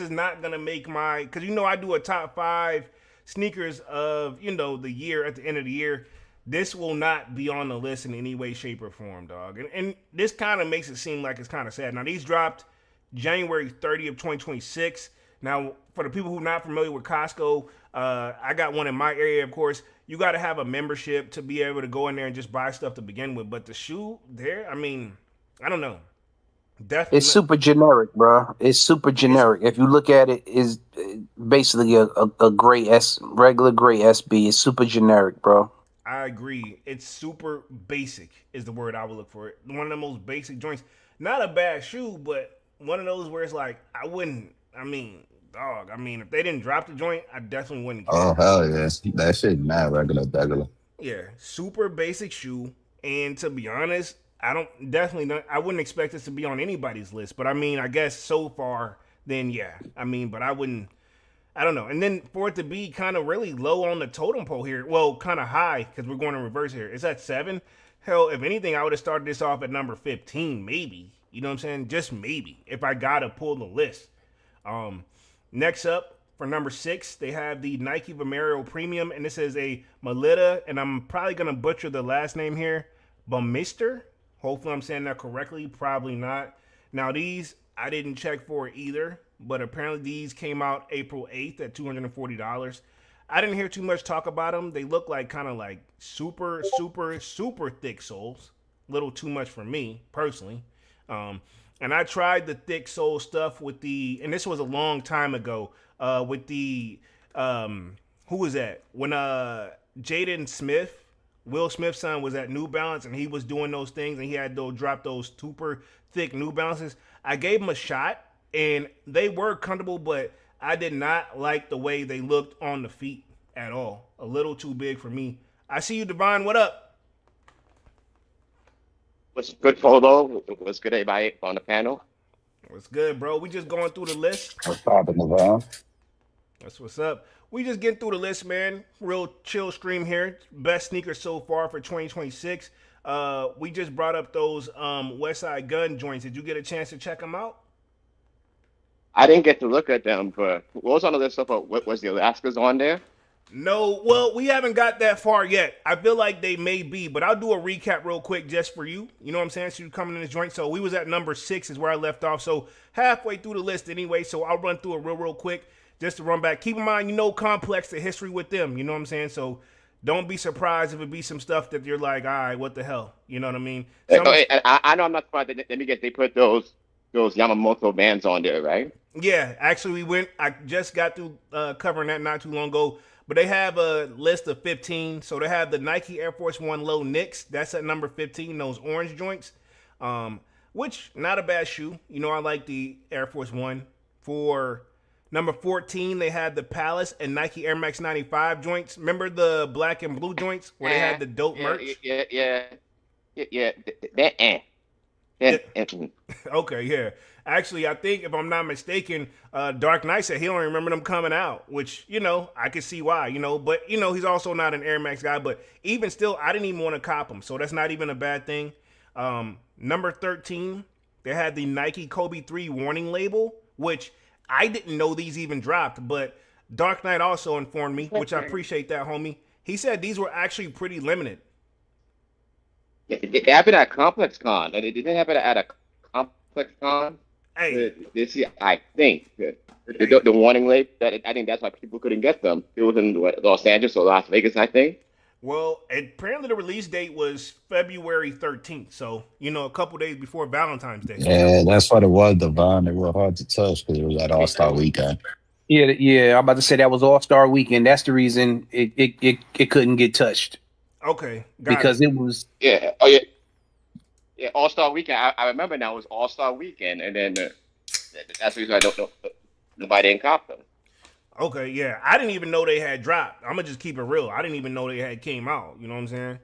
is not gonna make my, because I do a top 5 sneakers of the year at the end of the year. This will not be on the list in any way, shape, or form, dog. And this kind of makes it seem like it's kind of sad. Now these dropped January 30th of 2026. Now for the people who are not familiar with Costco, I got one in my area, of course. You got to have a membership to be able to go in there and just buy stuff to begin with. But the shoe there, I mean, I don't know. Definitely, It's super generic, bro. It's super generic. If you look at it, is basically a gray regular gray SB. It's super generic, bro. I agree. It's super basic is the word I would look for. It. One of the most basic joints. Not a bad shoe, but one of those where it's like I wouldn't. I mean, dog. I mean, if they didn't drop the joint, I definitely wouldn't care. Oh hell yeah, that shit mad regular. Yeah, super basic shoe. And to be honest, I wouldn't expect this to be on anybody's list. But I mean, I guess so far, then yeah. I mean, but I don't know. And then for it to be kind of really low on the totem pole here, well, kind of high because we're going in reverse here. It's at 7. Hell, if anything, I would have started this off at number 15, maybe. You know what I'm saying? Just maybe if I gotta pull the list. Next up for number 6, they have the Nike Vomero Premium, and this is a Melita, and I'm probably gonna butcher the last name here, Bummister. Hopefully, I'm saying that correctly. Probably not. Now these I didn't check for either. But apparently these came out April 8th at $240. I didn't hear too much talk about them. They look like kind of like super, super, super thick soles. Little too much for me, personally. And I tried the thick sole stuff with and this was a long time ago, with who was that? When Jaden Smith, Will Smith's son, was at New Balance and he was doing those things and he had drop those super thick New Balances. I gave him a shot. And they were comfortable, but I did not like the way they looked on the feet at all. A little too big for me. I see you, Divine. What up? What's good, Polo? What's good, everybody on the panel? What's good, bro? We just going through the list. What's poppin', Devon? That's what's up. We just getting through the list, man. Real chill stream here. Best sneakers so far for 2026. We just brought up those Westside Gun joints. Did you get a chance to check them out? I didn't get to look at them, but what was on the list of what was the Alaskas on there? No, well, we haven't got that far yet. I feel like they may be, but I'll do a recap real quick just for you. You know what I'm saying? So you're coming in this joint. So we was at number 6 is where I left off. So halfway through the list anyway. So I'll run through it real quick just to run back. Keep in mind, Complex, the history with them. You know what I'm saying? So don't be surprised if it be some stuff that you're like, all right, what the hell? You know what I mean? I know I'm not surprised. Let me guess, they put those Yamamoto bands on there, right? Yeah, actually, I just got through covering that not too long ago. But they have a list of 15. So they have the Nike Air Force One Low Knicks. That's at number 15, those orange joints. Which, not a bad shoe. I like the Air Force One. For number 14, they had the Palace and Nike Air Max 95 joints. Remember the black and blue joints where they had the dope merch? Yeah. Okay, yeah. Actually, I think if I'm not mistaken, Dark Knight said he don't remember them coming out, which, I can see why, but, he's also not an Air Max guy. But even still, I didn't even want to cop them. So that's not even a bad thing. Number 13, they had the Nike Kobe 3 warning label, which I didn't know these even dropped. But Dark Knight also informed me, which I appreciate that, homie. He said these were actually pretty limited. It happened at Complex Con. It didn't happen at a Complex Con. Hey, This year, I think the warning label. I think that's why people couldn't get them. It was in Los Angeles or Las Vegas, I think. Well, apparently the release date was February 13th, so a couple days before Valentine's Day. Yeah, that's what it was, Devon. They were hard to touch because it was that All Star weekend. Yeah. I'm about to say that was All Star Weekend. That's the reason it couldn't get touched Okay, got because it. it was. Yeah. Oh yeah. Yeah. All Star Weekend. I remember now it was All Star Weekend, and then that's the reason I don't know. Nobody didn't cop them. Okay, yeah. I didn't even know they had dropped. I'm gonna just keep it real. I didn't even know they had came out. You know what I'm saying?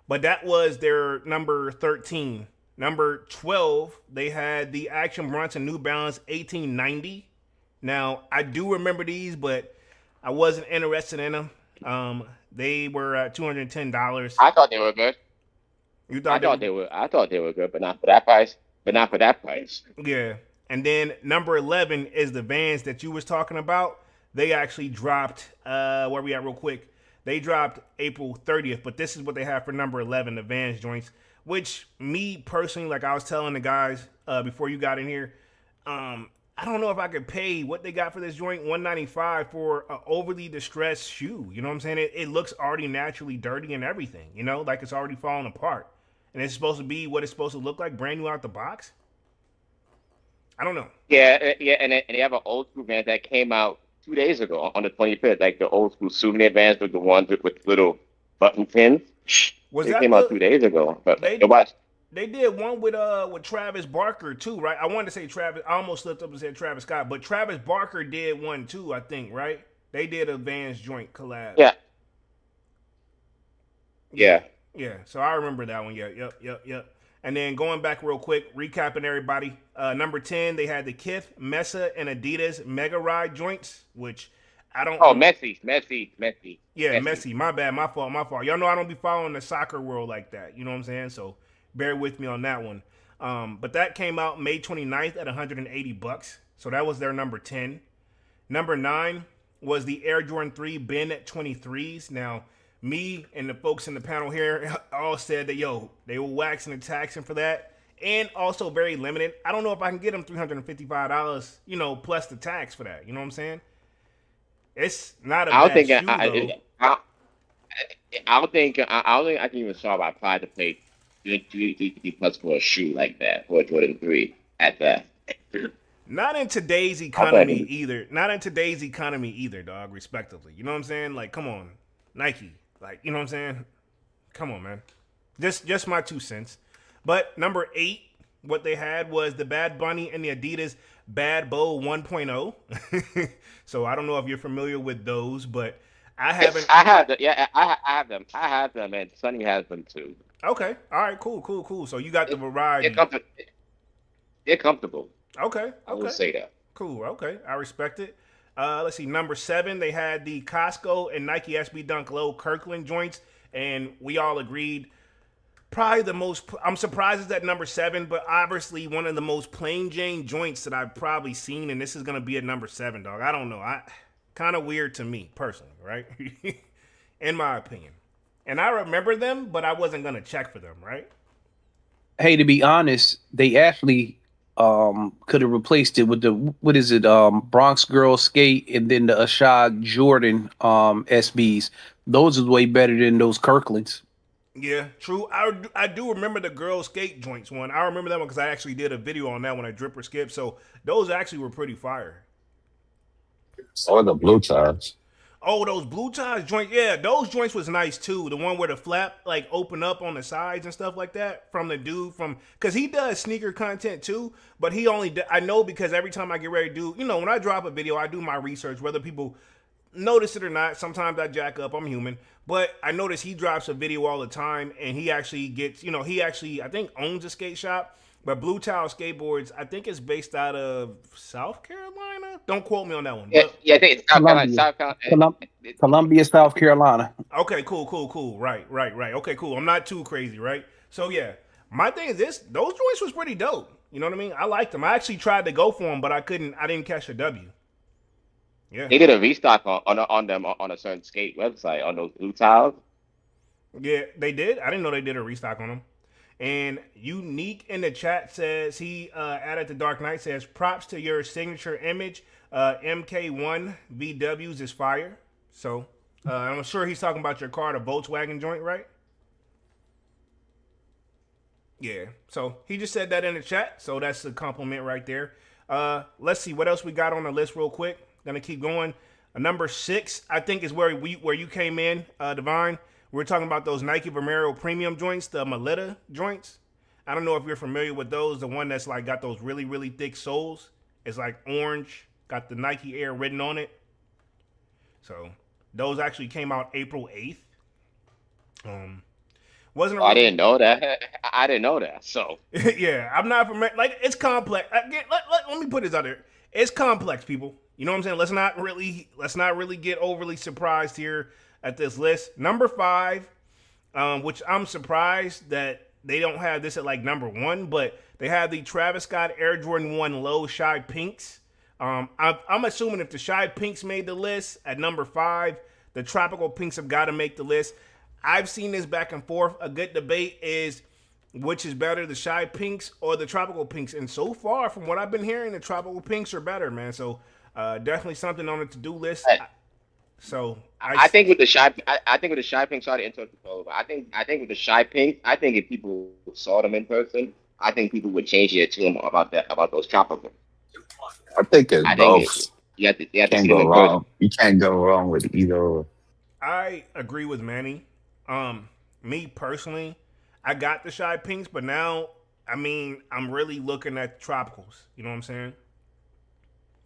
But that was their number 13. Number 12, they had the Action Bronson New Balance 1890. Now, I do remember these, but I wasn't interested in them. They were at $210. I thought they were good. You thought I thought they were good, but not for that price. But not for that price. Yeah. And then number 11 is the Vans that you was talking about. They actually dropped, where we at real quick? They dropped April 30th, but this is what they have for number 11, the Vans joints, which me personally, like I was telling the guys before you got in here, I don't know if I could pay what they got for this joint, $195 for an overly distressed shoe. You know what I'm saying? It looks already naturally dirty and everything, like it's already falling apart. And it's supposed to be what it's supposed to look like, brand new out the box. I don't know. Yeah, and they have an old school Vans that came out 2 days ago on the 25th, like the old school souvenir Vans with the ones with little button pins. It came out 2 days ago, but They did one with Travis Barker too, right? I wanted to say Travis. I almost slipped up and said Travis Scott, but Travis Barker did one too, I think, right? They did a Vans joint collab. Yeah. So I remember that one. Yeah. Yep. And then going back real quick, recapping everybody. Number 10, they had the Kith, Mesa, and Adidas Mega Ride joints, which I don't. Oh, Messi. Yeah, Messi. My bad. My fault. Y'all know I don't be following the soccer world like that. You know what I'm saying? So bear with me on that one. But that came out May 29th at $180. So that was their number 10. Number 9 was the Air Jordan 3 Bennett 23s. Now, me and the folks in the panel here all said that, they were waxing and taxing for that. And also very limited. I don't know if I can get them $355, plus the tax for that. You know what I'm saying? It's not a bad shoe, though. I don't think I can even solve my pride to pay $350 for a shoe like that, for a Jordan 3 at that. Not in today's economy either, dog, respectively. You know what I'm saying? Like, come on. Nike. Like, you know what I'm saying? Come on, man. Just my 2 cents. But number 8, what they had was the Bad Bunny and the Adidas Bad Bow 1.0. So I don't know if you're familiar with those, but I haven't. I have them. Yeah, I have them. I have them, and Sonny has them too. Okay. All right. Cool. So you got the variety. They're comfortable. Okay. I will say that. Cool. Okay. I respect it. Let's see. Number 7, they had the Costco and Nike SB Dunk Low Kirkland joints, and we all agreed. Probably the most. I'm surprised it's at number 7, but obviously one of the most plain Jane joints that I've probably seen, and this is gonna be at number 7, dog. I don't know. Kind of weird to me personally, right? In my opinion. And I remember them, but I wasn't gonna check for them, right? Hey, to be honest, they actually could have replaced it with the Bronx Girl Skate and then the Ashad Jordan SBs. Those are way better than those Kirklands. Yeah, true. I do remember the Girl Skate joints one. I remember that one because I actually did a video on that one at Drip or Skip. So those actually were pretty fire. Or the blue ties. Oh, those blue ties joints. Yeah, those joints was nice too. The one where the flap like open up on the sides and stuff like that from the dude because he does sneaker content too, but he only I know because every time I get ready to do, when I drop a video, I do my research, whether people notice it or not. Sometimes I jack up. I'm human. But I notice he drops a video all the time, and he actually gets, I think owns a skate shop. But Blue Tile Skateboards, I think it's based out of South Carolina. Don't quote me on that one. Yeah, I think it's South Carolina. Columbia, South Carolina. Okay, cool. Right. Okay, cool. I'm not too crazy, right? So yeah, my thing is those joints was pretty dope. You know what I mean? I liked them. I actually tried to go for them, but I didn't catch a W. Yeah. They did a restock on them on a certain skate website on those blue tiles. Yeah, they did. I didn't know they did a restock on them. And Unique in the chat says he added the Dark Knight says props to your signature image. MK1 VWs is fire. So I'm sure he's talking about your car, the Volkswagen joint, right? Yeah. So he just said that in the chat. So that's a compliment right there. Let's see what else we got on the list real quick. Gonna keep going. Number 6, I think, is where you came in, Divine. We're talking about those Nike Vomero premium joints, the Melitta joints. I don't know if you're familiar with those. The one that's like got those really, really thick soles. It's like orange, got the Nike Air written on it. So those actually came out April 8th. Wasn't I didn't know that. I didn't know that. So yeah, I'm not familiar. Like, it's complex. Again, let me put this out there. It's complex, people. You know what I'm saying? Let's not really get overly surprised here at this list. Number 5, which I'm surprised that they don't have this at like number 1, but they have the Travis Scott Air Jordan 1 Low Shy Pinks. I'm assuming if the Shy Pinks made the list at number 5, the Tropical Pinks have got to make the list. I've seen this back and forth. A good debate is which is better, the Shy Pinks or the Tropical Pinks. And so far, from what I've been hearing, the Tropical Pinks are better, man. So definitely something on the to-do list. So I think with the Shy, I think with the Shy Pink, sorry to interrupt you, but I think with the Shy Pink, I think if people saw them in person, I think people would change their tune about those Tropical. I think it's both. You have to see them go in wrong. person. You can't go wrong with either. I agree with Manny. Me personally, I got the Shy Pinks, but now, I mean, I'm really looking at tropicals. You know what I'm saying?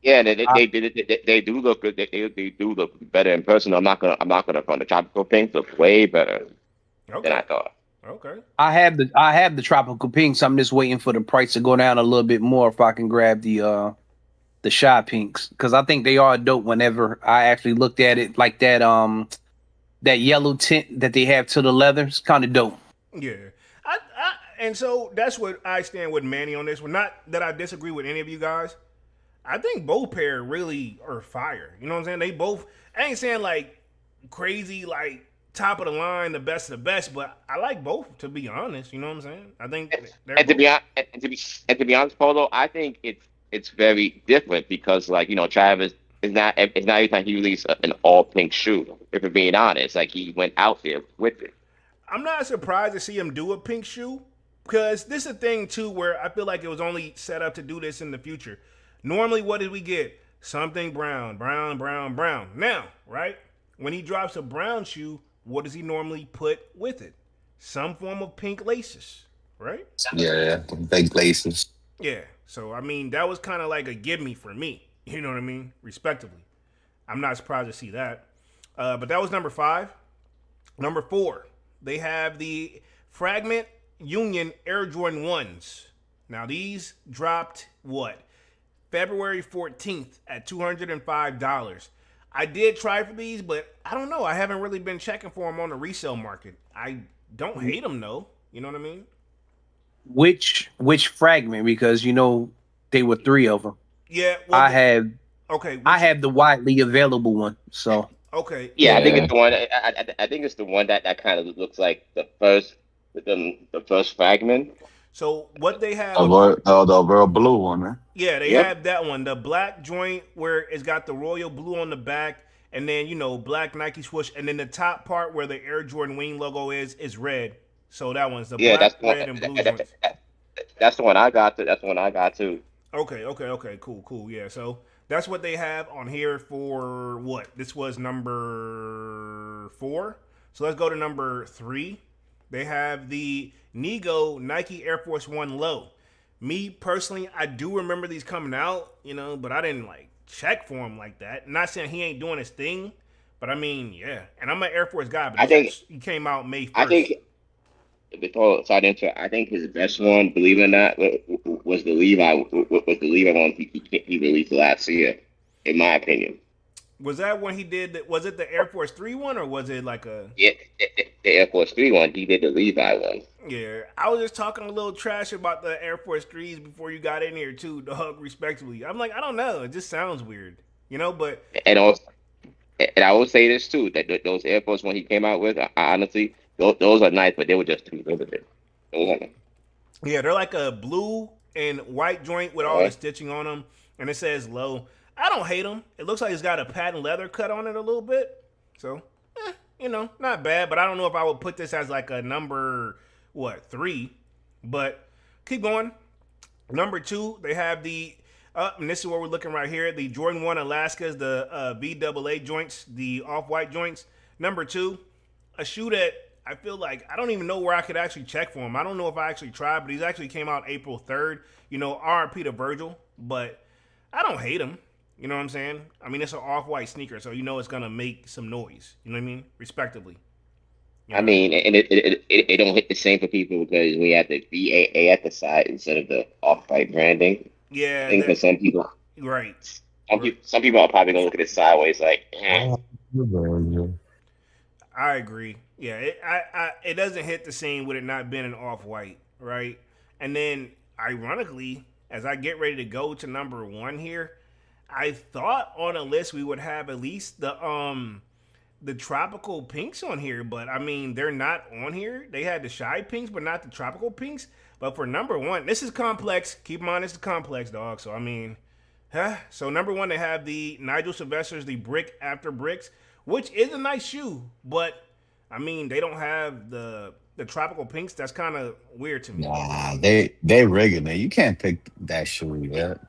Yeah, they do look good. They do look better in person. I'm not gonna front the Tropical Pinks look way better than I thought. Okay. I have the tropical pinks. I'm just waiting for the price to go down a little bit more if I can grab the Shy Pinks, because I think they are dope. Whenever I actually looked at it, like that that yellow tint that they have to the leather, it's kind of dope. Yeah. And so that's what I stand with Manny on this one. Not that I disagree with any of you guys. I think both pair really are fire. You know what I'm saying? They both, I ain't saying like crazy, like top of the line, the best of the best, but I like both, to be honest. You know what I'm saying? I think to be honest, Polo, I think it's very different because, like, you know, Travis is not every time he released an all pink shoe. If we're being honest, like, he went out there with it. I'm not surprised to see him do a pink shoe, because this is a thing too where I feel like it was only set up to do this in the future. Normally, what did we get? Something brown. Now, right? When he drops a brown shoe, what does he normally put with it? Some form of pink laces, right? Yeah, big laces. Yeah. So, I mean, that was kind of like a gimme for me. You know what I mean? Respectively. I'm not surprised to see that. But that was number 5. Number 4, they have the Fragment Union Air Jordan 1s. Now, these dropped what? February 14th at $205. I did try for these, but I don't know. I haven't really been checking for them on the resale market. I don't hate them, though. You know what I mean? Which fragment? Because, you know, they were 3 of them. Yeah. Well, I have the widely available one. So okay. Yeah, I think it's the one. I think it's the one that kind of looks like the first Fragment. So what they have, the real blue one, man. Yeah, they have that one, the black joint where it's got the royal blue on the back, and then, you know, black Nike swoosh, and then the top part where the Air Jordan Wing logo is red. So that one's the black, red, and blue joints. That's the one I got. That's the one I got too. Okay, cool. Yeah, so that's what they have on here for what? This was number 4. So let's go to number 3. They have the Nigo Nike Air Force 1 Low. Me personally, I do remember these coming out, you know, but I didn't like check for them like that. Not saying he ain't doing his thing, but I mean, yeah. And I'm an Air Force guy, but I think he came out May 1st. I think his best one, believe it or not, was the Levi one he released last year, in my opinion. Was that when he did? Was it the Air Force 3 one, or was it like a? Yeah, the Air Force 3 one. He did the Levi one. Yeah, I was just talking a little trash about the Air Force 3s before you got in here too, dog. Respectively, I'm like, I don't know. It just sounds weird, you know. But and I will say this too, that those Air Force one he came out with, honestly, those are nice, but they were just too limited. Yeah, they're like a blue and white joint with all the stitching on them, and it says low. I don't hate them. It looks like it's got a patent leather cut on it a little bit. So, not bad, but I don't know if I would put this as like a number 3. But keep going. Number 2, they have and this is what we're looking right here. The Jordan 1 Alaskas, the BAA joints, the off-white joints. Number 2, a shoe that I feel like I don't even know where I could actually check for him. I don't know if I actually tried, but he's actually came out April 3rd. RIP to Virgil, but I don't hate him. You know what I'm saying? I mean, it's an off-white sneaker, so it's going to make some noise. You know what I mean? Respectively. I mean, and it don't hit the same for people because we have the BAA at the side instead of the off-white branding. Yeah. I think for some people, right. Some people are probably gonna look at it sideways, like. I agree. Yeah, it doesn't hit the same with it not being an off-white, right? And then, ironically, as I get ready to go to number 1 here, I thought on a list we would have at least the tropical pinks on here, but I mean they're not on here. They had the shy pinks, but not the tropical pinks. But for number 1, this is complex. Keep in mind it's the complex, dog. So I mean, so number 1 they have the Nigel Sylvester's the Brick After Bricks, which is a nice shoe, but I mean they don't have the tropical pinks. That's kind of weird to me. Nah, they rigging it. You can't pick that shoe yet.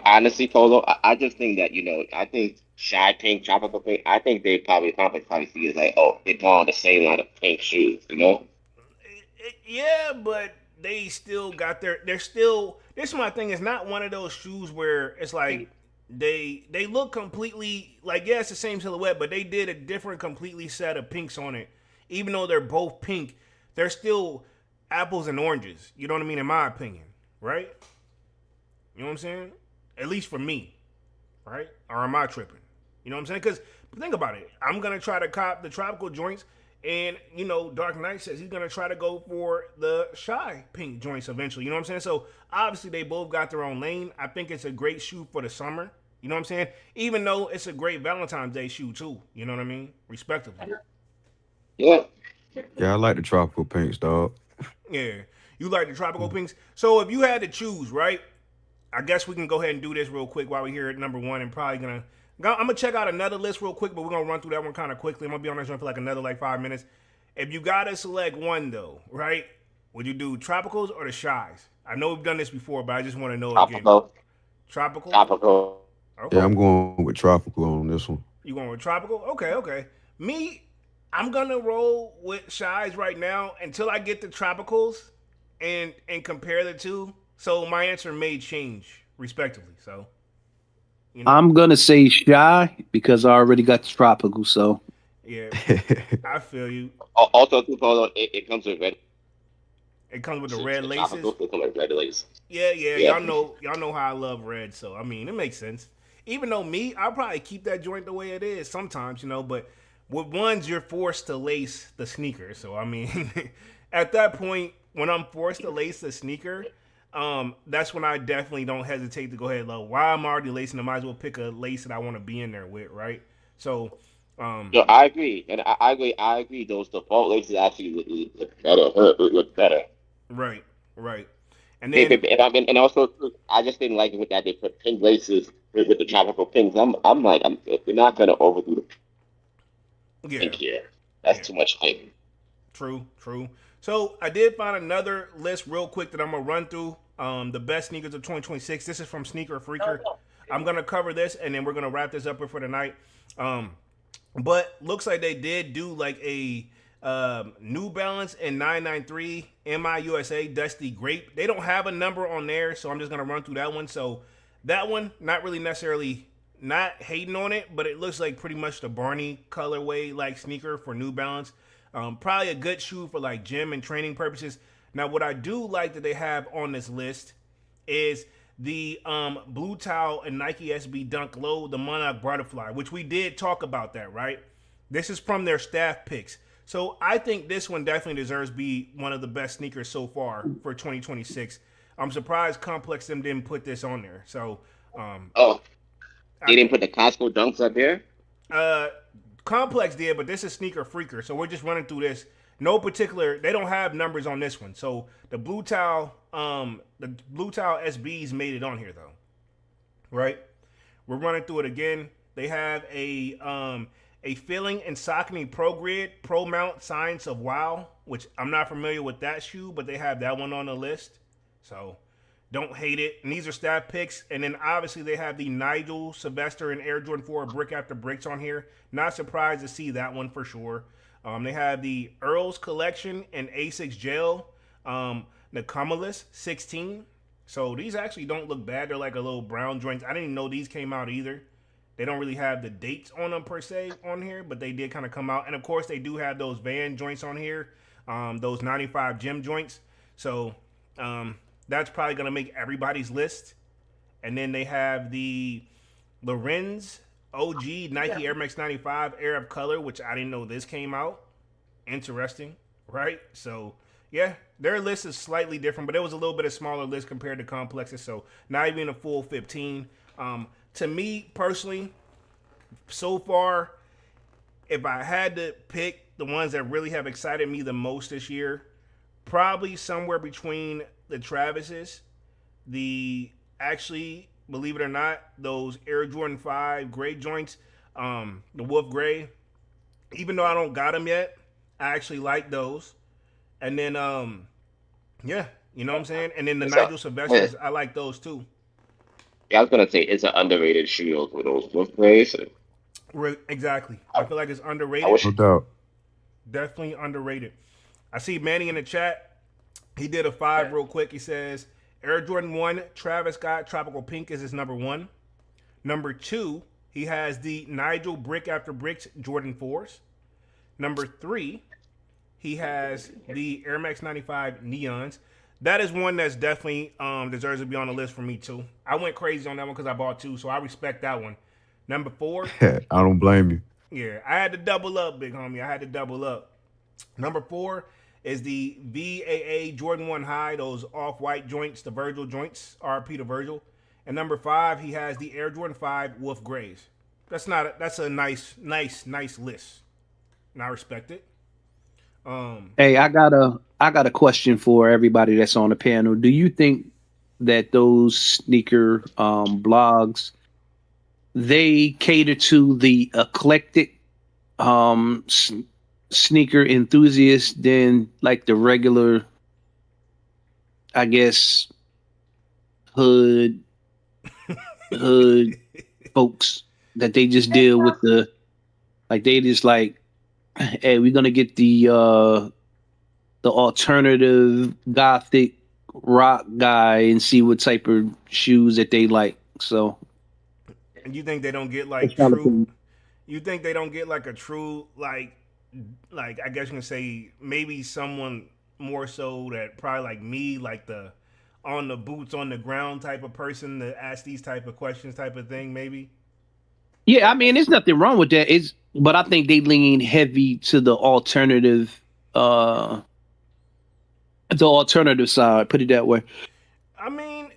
Honestly, Polo, I just think that I think shy pink, tropical pink. I think they probably see it like, oh, they're on the same line of pink shoes, Yeah, but they still got they're still. This is my thing. It's not one of those shoes where it's like they look completely like, yeah, it's the same silhouette, but they did a different completely set of pinks on it. Even though they're both pink, they're still apples and oranges. You know what I mean? In my opinion, right? You know what I'm saying? At least for me, right? Or am I tripping? You know what I'm saying? Because think about it. I'm going to try to cop the tropical joints. And, Dark Knight says he's going to try to go for the shy pink joints eventually. You know what I'm saying? So, obviously, they both got their own lane. I think it's a great shoe for the summer. You know what I'm saying? Even though it's a great Valentine's Day shoe, too. You know what I mean? Respectively. Yeah. Yeah, I like the tropical pinks, dog. Yeah. You like the tropical pinks? So, if you had to choose, right? I guess we can go ahead and do this real quick while we're here at number 1 and I'm going to check out another list real quick, but we're going to run through that one kind of quickly. I'm going to be on this one for like another 5 minutes. If you got to select one though, right? Would you do tropicals or the shies? I know we've done this before, but I just want to know Tropical. again. Tropical? Tropical. Okay. Yeah, I'm going with tropical on this one. You going with tropical? Okay. Me, I'm going to roll with shies right now until I get the tropicals and compare the two. So my answer may change respectively. So, I'm gonna say shy because I already got the tropical. So yeah, I feel you. Also, Polo, it comes with red. It comes with the red laces. It comes with red laces. Yeah. Y'all know how I love red. So I mean, it makes sense. Even though I'll probably keep that joint the way it is sometimes, But with ones, you're forced to lace the sneaker. So I mean, at that point, when I'm forced to lace the sneaker. That's when I definitely don't hesitate to go ahead. Like, while I'm already lacing, I might as well pick a lace that I want to be in there with, right? So, I agree, and I agree. Those default laces actually look better. Right. And then, and also, I just didn't like it with that they put pink laces with the tropical pinks. I'm like, we're not gonna overdo the pink here. That's too much pink. True. So I did find another list real quick that I'm gonna run through. The best sneakers of 2026. This is from Sneaker Freaker. I'm gonna cover this and then we're gonna wrap this up for the night. But looks like they did do like a New Balance and 993 MIUSA Dusty Grape. They don't have a number on there, so I'm just gonna run through that one. So that one, not really necessarily not hating on it, but it looks like pretty much the Barney colorway like sneaker for New Balance. Probably a good shoe for like gym and training purposes. Now, what I do like that they have on this list is the Blue Towel and Nike SB Dunk Low, the Monarch Butterfly, which we did talk about that, right? This is from their staff picks. So I think this one definitely deserves to be one of the best sneakers so far for 2026. I'm surprised Complex them didn't put this on there. So, they didn't put the Costco dunks up there? Complex did, but this is Sneaker Freaker, so we're just running through this. No particular, they don't have numbers on this one. So the Blue Towel SBs made it on here though, right? We're running through it again. They have a a Feeling and Saucony Pro Grid Pro Mount Science of Wow, which I'm not familiar with that shoe, but they have that one on the list. So don't hate it. And these are staff picks. And then obviously they have the Nigel Sylvester and Air Jordan 4 Brick After Bricks on here. Not surprised to see that one for sure. They have the Earls Collection and Asics Gel Nakamalus 16. So these actually don't look bad. They're like a little brown joints. I didn't even know these came out either. They don't really have the dates on them per se on here, but they did kind of come out. And of course, they do have those Van joints on here, those 95 gym joints. So that's probably going to make everybody's list. And then they have the Lorenz OG Nike Air Max 95 Arab Color, which I didn't know this came out. Interesting, right? So yeah, their list is slightly different, but it was a little bit of smaller list compared to Complexes. So not even a full 15. To me personally, so far, if I had to pick the ones that really have excited me the most this year, probably somewhere between the Travises, believe it or not, those Air Jordan 5 gray joints, the Wolf Gray. Even though I don't got them yet, I actually like those. And then, yeah, you know what I'm saying? And then the Nigel Sylvesters, I like those too. Yeah, I was gonna say it's an underrated shoe with those Wolf Grays. Exactly. I feel like it's underrated. No doubt. Definitely underrated. I see Manny in the chat. He did a 5 real quick. He says Air Jordan 1 Travis Scott Tropical Pink is his number 1. Number 2, he has the Nigel Brick After Bricks Jordan 4s. Number 3, he has the Air Max 95 Neons. That is one that's definitely deserves to be on the list for me too. I went crazy on that one because I bought 2, so I respect that one. Number 4, I don't blame you. yeah, I had to double up, big homie. I had to double up. Number 4 is the VAA Jordan 1 High, those off-white joints, the Virgil joints, RP to Virgil. And number 5, he has the Air Jordan 5 Wolf Grays. That's a nice list. And I respect it. Hey, I got a question for everybody that's on the panel. Do you think that those sneaker blogs, they cater to the eclectic sneaker enthusiast than like the regular, I guess, hood folks, that they just deal with they just like, hey, we're gonna get the alternative gothic rock guy and see what type of shoes that they like. So, and you think they don't get like true? You think they don't get like a true like I guess you can say maybe someone more so that probably like me, like the on the boots on the ground type of person that ask these type of questions type of thing, maybe. Yeah, I mean, there's nothing wrong with that. But I think they lean heavy to the alternative side. Put it that way. I mean,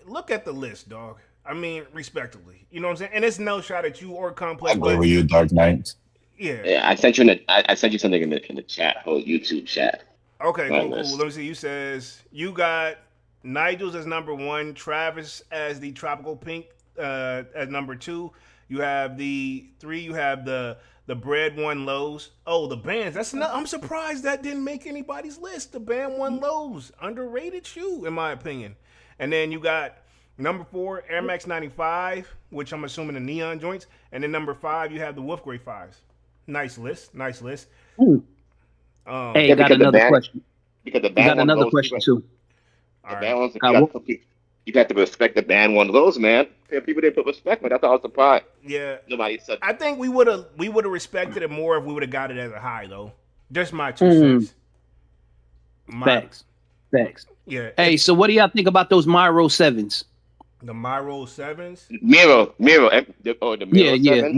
look at the list, dog. I mean, respectively, you know what I'm saying. And it's no shot at you or Complex. I agree with you, Dark Knight. Yeah. I sent you I sent you something in the chat, whole YouTube chat. Okay, cool. Let me see. You says you got Nigel's as number 1, Travis as the Tropical Pink as number 2. You have the 3. You have the Bread 1 Lows. Oh, the bands. I'm surprised that didn't make anybody's list. The Band 1 Lows, underrated shoe in my opinion. And then you got number 4 Air Max 95, which I'm assuming the neon joints. And then number 5 you have the Wolf Gray 5s. Nice list. Hey, got another question. Because the band got another question too. The band ones, you got to respect the Band 1 Lows, man. People didn't put respect on it. That's all I was surprised. Yeah. Nobody said. I think we would have respected it more if we would have got it as a high, though. Just my 2 cents. Facts. Yeah. Hey, so what do y'all think about those Myro 7s? The Myro 7s? Miro. The Miro 7?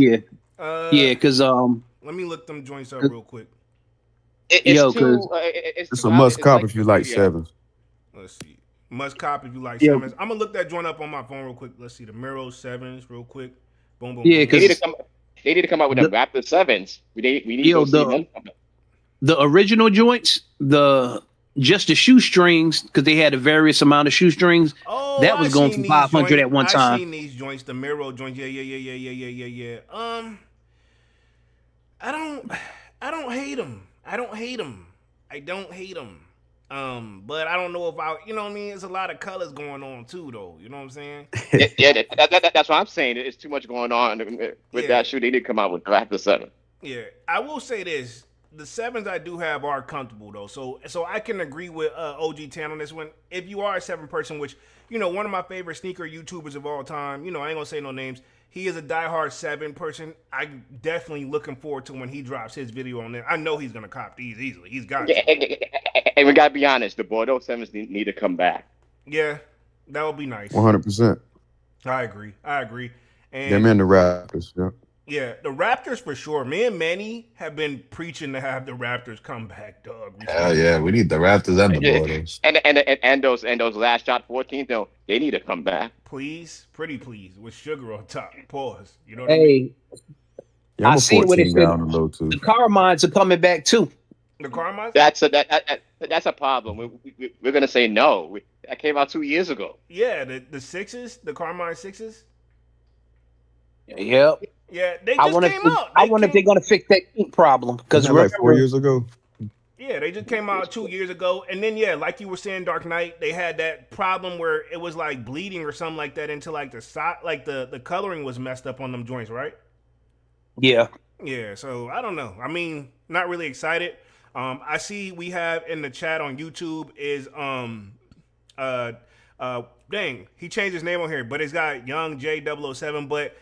Yeah, because let me look them joints up real quick. It's a must cop if you like 7s. Let's see. Must cop if you like 7s. I'm gonna look that joint up on my phone real quick. Let's see the Miro 7s real quick. Boom, boom. Yeah, boom. because they need to come out with the Raptor 7s. We need to see them. The original joints, just the shoestrings, because they had a various amount of shoestrings. Oh, that was going for 500 at one time. I've seen these joints, the Miro joints. Yeah. don't hate him. I don't hate him. But I don't know if I, you know what I mean? There's a lot of colors going on too, though. You know what I'm saying? That's what I'm saying. It's too much going on with that shoe. They did come out with Raptor 7. Yeah, I will say this: the sevens I do have are comfortable though, so I can agree with OG Tan on this one. If you are a 7 person, which one of my favorite sneaker YouTubers of all time, I ain't gonna say no names. He is a diehard 7 person. I'm definitely looking forward to when he drops his video on there. I know he's gonna cop these easily. He's got to. And we gotta be honest, the Bordeaux 7s need to come back. Yeah, that would be nice. 100%. I agree. And Them and the Raptors. Yeah. yeah, the Raptors for sure. Me and Manny have been preaching to have the Raptors come back, dog. Hell yeah, we need the Raptors and the Bordeaux. And those last shot 14, though, they need to come back. Please, pretty please, with sugar on top. Pause. You know what I mean? Yeah, I'm I a see what 14 it down said. a low too. The Carmines are coming back too. The Carmines? That's a problem. We're gonna say no. That came out 2 years ago. Yeah, the sixes, the Carmine sixes. Yep. Yeah, they I just wonder came if out. I wonder if they're gonna fix that ink problem because Isn't that like 4 years ago. Yeah, they just came out 2 years ago, and then like you were saying, Dark Knight, they had that problem where it was like bleeding or something like that into like the side, like the coloring was messed up on them joints, right? Yeah. Yeah, so I don't know. I mean, not really excited. I see we have in the chat on YouTube is dang, he changed his name on here, but it's got Young J007. But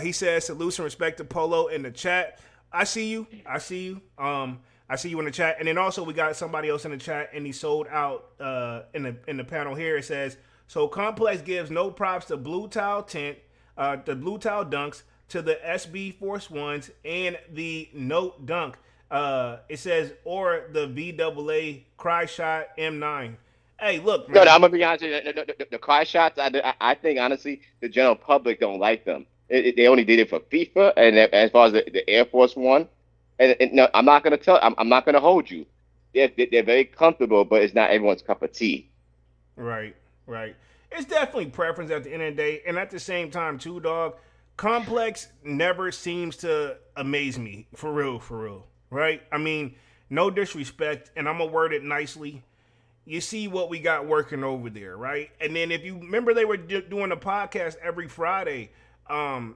he says salute and respect to Polo in the chat. I see you. I see you in the chat. And then also we got somebody else in the chat, and he sold out in the panel here. It says, so Complex gives no props to Blue Tile Tint, the Blue Tile Dunks, to the SB Force Ones, and the Note Dunk. It says, or the VAA Cry Shot M9. Hey, look, man. No, I'm gonna be honest with you. The Cry Shots, I think honestly, the general public don't like them. They only did it for FIFA, and as far as the Air Force One, and no, I'm not gonna hold you. They're very comfortable, but it's not everyone's cup of tea. Right. It's definitely preference at the end of the day, and at the same time too, dog. Complex never seems to amaze me, for real. Right? I mean, no disrespect, and I'm gonna word it nicely. You see what we got working over there, right? And then if you remember, they were doing a podcast every Friday, and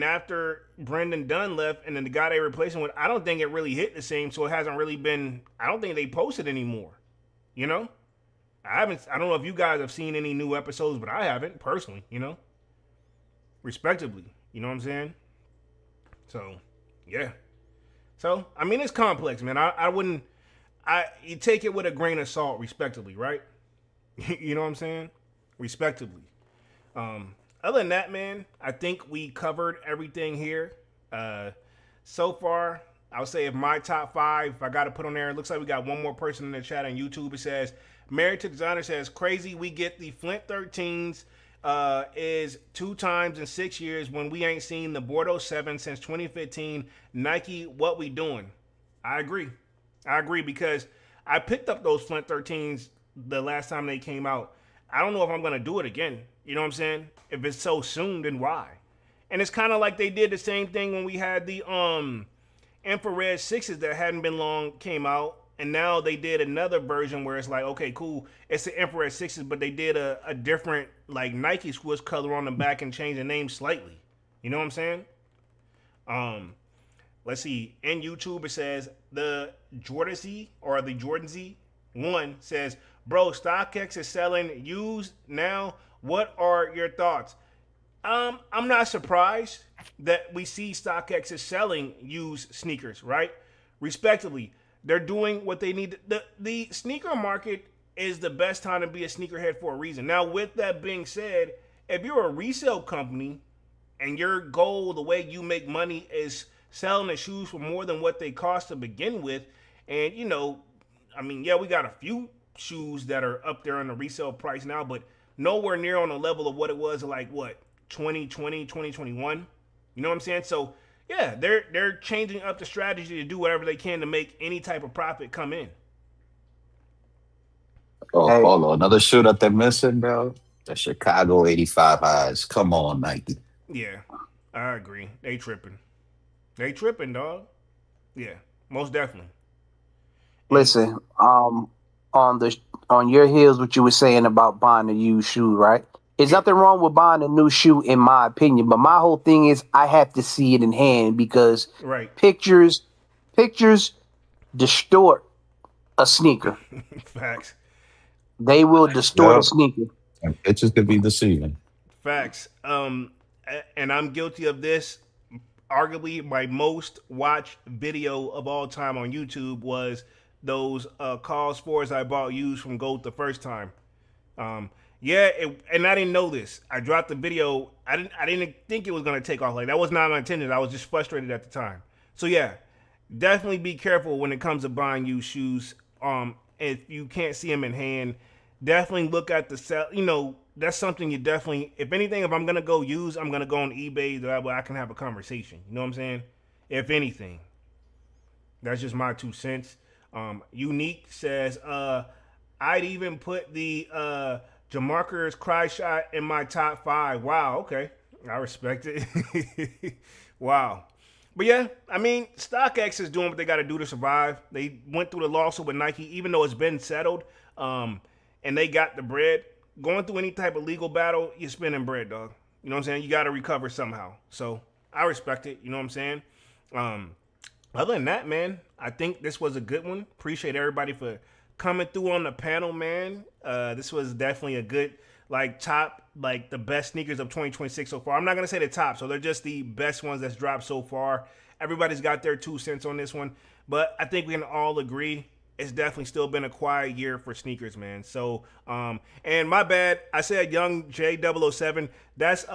after Brendan Dunn left, and then the guy they replaced him with, I don't think it really hit the same, so it hasn't really been. I don't think they posted anymore. I don't know if you guys have seen any new episodes, but I haven't personally. Respectively, you know what I'm saying? So, yeah. So, I mean, it's complex, man. I wouldn't. You take it with a grain of salt, respectively, right? You know what I'm saying? Respectively. Other than that, man, I think we covered everything here. So far, I'll say if my top 5, if I got to put on there, it looks like we got one more person in the chat on YouTube. It says, Married to Designer says, crazy, we get the Flint 13s is 2 times in 6 years when we ain't seen the Bordeaux 7 since 2015. Nike, what we doing? I agree because I picked up those Flint 13s the last time they came out. I don't know if I'm going to do it again. You know what I'm saying? If it's so soon, then why? And it's kind of like they did the same thing when we had the infrared 6s that hadn't been long came out. And now they did another version where it's like, okay, cool. It's the infrared 6s, but they did a different like Nike Swiss color on the back and changed the name slightly. You know what I'm saying? Let's see. In YouTube, it says the Jordan Z or the Jordan Z 1 says, bro, StockX is selling used now. What are your thoughts? I'm not surprised that we see StockX is selling used sneakers, right? Respectively, they're doing what they need. The sneaker market is the best time to be a sneakerhead for a reason. Now, with that being said, if you're a resale company and your goal, the way you make money is selling the shoes for more than what they cost to begin with, and we got a few shoes that are up there on the resale price now, but nowhere near on the level of what it was like 2020, 2021. You know what I'm saying? So yeah, they're changing up the strategy to do whatever they can to make any type of profit come in. Oh, Polo, another shoe that they're missing, bro. The Chicago 85 highs. Come on, Nike. Yeah, I agree. They tripping, dog. Yeah, most definitely. And Listen, on the on your heels, what you were saying about buying a used shoe, right? There's yeah, nothing wrong with buying a new shoe, in my opinion. But my whole thing is, I have to see it in hand because right. pictures, pictures distort a sneaker. Facts. They will distort a Yep. sneaker. And pictures could be deceiving. Facts. And I'm guilty of this. Arguably, my most watched video of all time on YouTube was those Call Sports I bought used from Gold the first time. Um, yeah, and I didn't know this. I dropped the video. I didn't think it was gonna take off. Like that was not my intention. I was just frustrated at the time. So yeah, definitely be careful when it comes to buying used shoes. If you can't see them in hand, definitely look at the sell. You know, that's something you definitely. If anything, if I'm gonna go use, I'm gonna go on eBay. That way I can have a conversation. You know what I'm saying? If anything, that's just my 2 cents. Unique says, I'd even put the Jamarcus Cry shot in my top 5. Wow, okay. I respect it. Wow. But yeah, I mean, StockX is doing what they got to do to survive. They went through the lawsuit with Nike, even though it's been settled, and they got the bread. Going through any type of legal battle, you're spending bread, dog. You know what I'm saying? You got to recover somehow. So I respect it. You know what I'm saying? Other than that, man, I think this was a good one. Appreciate everybody for coming through on the panel, man. This was definitely a good, like, top, like, the best sneakers of 2026 so far. I'm not going to say the top, so they're just the best ones that's dropped so far. Everybody's got their 2 cents on this one, but I think we can all agree it's definitely still been a quiet year for sneakers, man. So, and my bad, I said Young J007. That's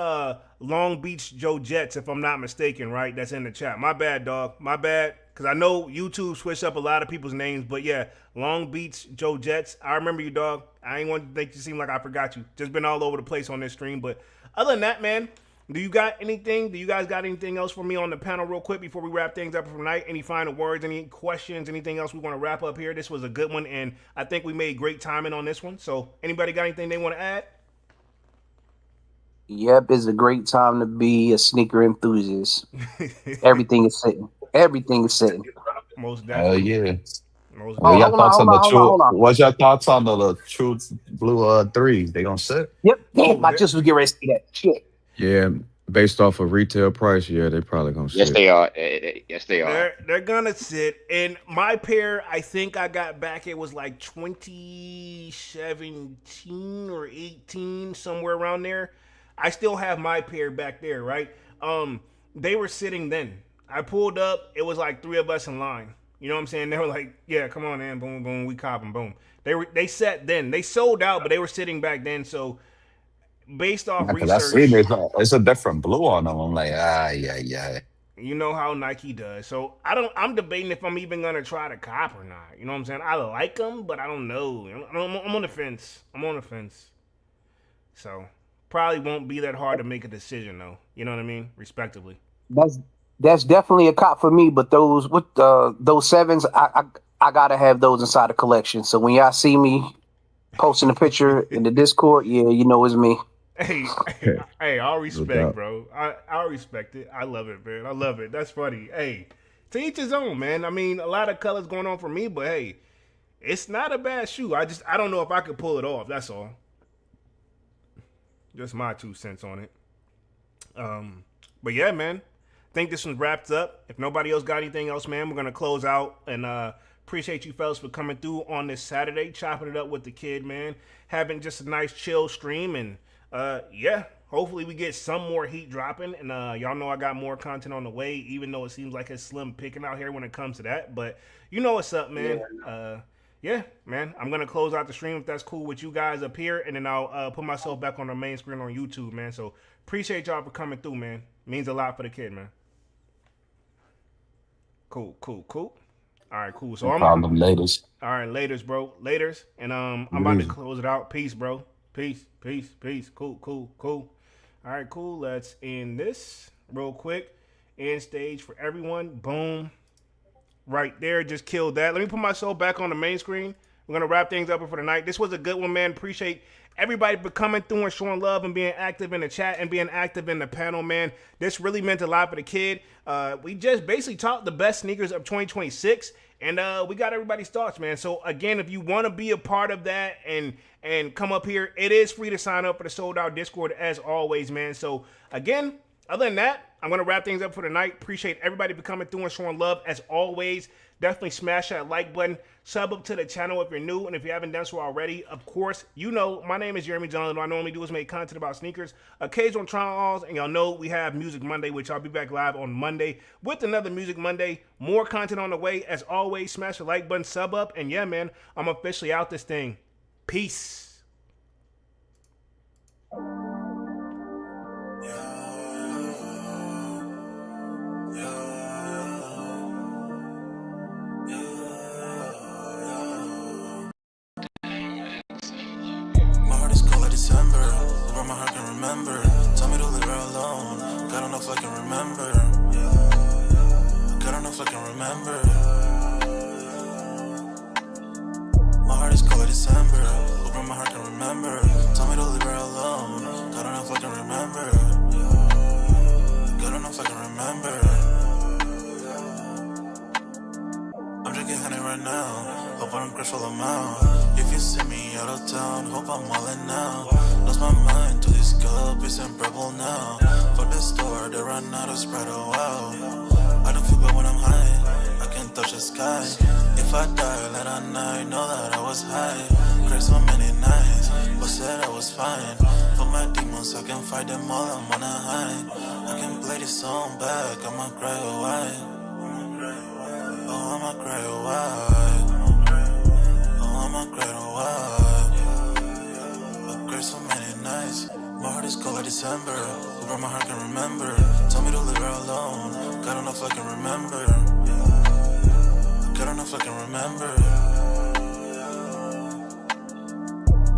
Long Beach Joe Jets, if I'm not mistaken, right? That's in the chat. My bad, dog. My bad. Because I know YouTube switched up a lot of people's names, but yeah, Long Beach Joe Jets. I remember you, dog. I ain't want to make you seem like I forgot you. Just been all over the place on this stream. But other than that, man, do you got anything? Do you guys got anything else for me on the panel real quick before we wrap things up for tonight? Any final words, any questions, anything else we want to wrap up here? This was a good one, and I think we made great timing on this one. So anybody got anything they want to add? Yep, it's a great time to be a sneaker enthusiast. Everything is sitting. Everything is sitting. Most Hell definitely. yeah. Most What Oh, your definitely. hold on, thoughts hold on on, the hold on, true? hold on. What's your thoughts on the true blue threes? They gonna sit? Yep, damn, Oh, I just was getting ready to say that. Shit. Yeah, based off of retail price, yeah, they probably gonna Yes, sit. they are. Yes, they are. they're gonna sit. And my pair, I think I got back. It was like 2017 or 18, somewhere around there. I still have my pair back there, right? They were sitting then. I pulled up. It was like 3 of us in line. You know what I'm saying? They were like, "Yeah, come on, man, boom, boom, we copping, boom." They sat then. They sold out, but they were sitting back then. So based off Because I seen research, it's a different blue on them. I'm like, yeah, yeah. you know how Nike does. So I'm debating if I'm even gonna try to cop or not. You know what I'm saying? I like them, but I don't know. I'm on the fence. I'm on the fence. So probably won't be that hard to make a decision though. You know what I mean? Respectively. That's that's definitely a cop for me. But those sevens, I gotta have those inside the collection. So when y'all see me posting a picture in the Discord, yeah, you know it's me. Hey, hey, I'll respect, doubt. bro. I'll respect it. I love it, man. I love it. That's funny. Hey, to each his own, man. I mean, a lot of colors going on for me, but hey, it's not a bad shoe. I don't know if I could pull it off. That's all. Just my 2 cents on it. But yeah, man. I think this one's wrapped up. If nobody else got anything else, man, we're gonna close out and appreciate you fellas for coming through on this Saturday, chopping it up with the kid, man. Having just a nice chill stream and yeah, hopefully we get some more heat dropping. And y'all know I got more content on the way, even though it seems like it's slim picking out here when it comes to that. But you know what's up, man. Yeah, man. I'm gonna close out the stream if that's cool with you guys up here, and then I'll put myself back on the main screen on YouTube, man. So appreciate y'all for coming through, man. Means a lot for the kid, man. Cool. All right, cool. So No I'm problem, ladies. all right, laters, bro. Laters. And I'm about to close it out. Peace, bro. Peace. Cool. All right, cool. Let's end this real quick. End stage for everyone. Boom. Right there. Just killed that. Let me put myself back on the main screen. We're going to wrap things up for the night. This was a good one, man. Appreciate everybody for coming through and showing love and being active in the chat and being active in the panel, man. This really meant a lot for the kid. We just basically talked the best sneakers of 2026, and we got everybody's thoughts, man. So, again, if you want to be a part of that and come up here, it is free to sign up for the Sold Out Discord as always, man. So, again, other than that, I'm going to wrap things up for the night. Appreciate everybody for coming through and showing love as always. Definitely smash that like button. Sub up to the channel if you're new, and if you haven't done so already, of course, you know, my name is Jeremy Johnson. What I normally do is make content about sneakers, occasional trials, and y'all know we have Music Monday, which I'll be back live on Monday with another Music Monday. More content on the way. As always, smash the like button, sub up, and yeah, man, I'm officially out this thing. Peace. My heart can remember. Tell me to leave her alone. God don't know if I can remember. God don't know if I can remember. My heart is cold like December. But my heart can remember. Tell me to leave her alone. God don't know if I can remember. God don't know if I can remember. I'm drinking honey right now. Hope I don't crush all amount. If you see me out of town, hope I'm wildin' now. Lost my mind to this cup, it's unbearable now. For the store, they run out of Sprite, oh wow. I don't feel bad when I'm high, I can't touch the sky. If I die late at night, know that I was high. Cried so many nights, but said I was fine. For my demons, I can fight them all, I'm on a high. I can play this song back, I'ma cry a while. Oh, I'ma cry a while. Oh, I'ma cry a while. I cried so many nights. My heart is cold like December. Over my heart can remember. Tell me to leave her alone. God don't know if I can remember. God don't know if I can remember.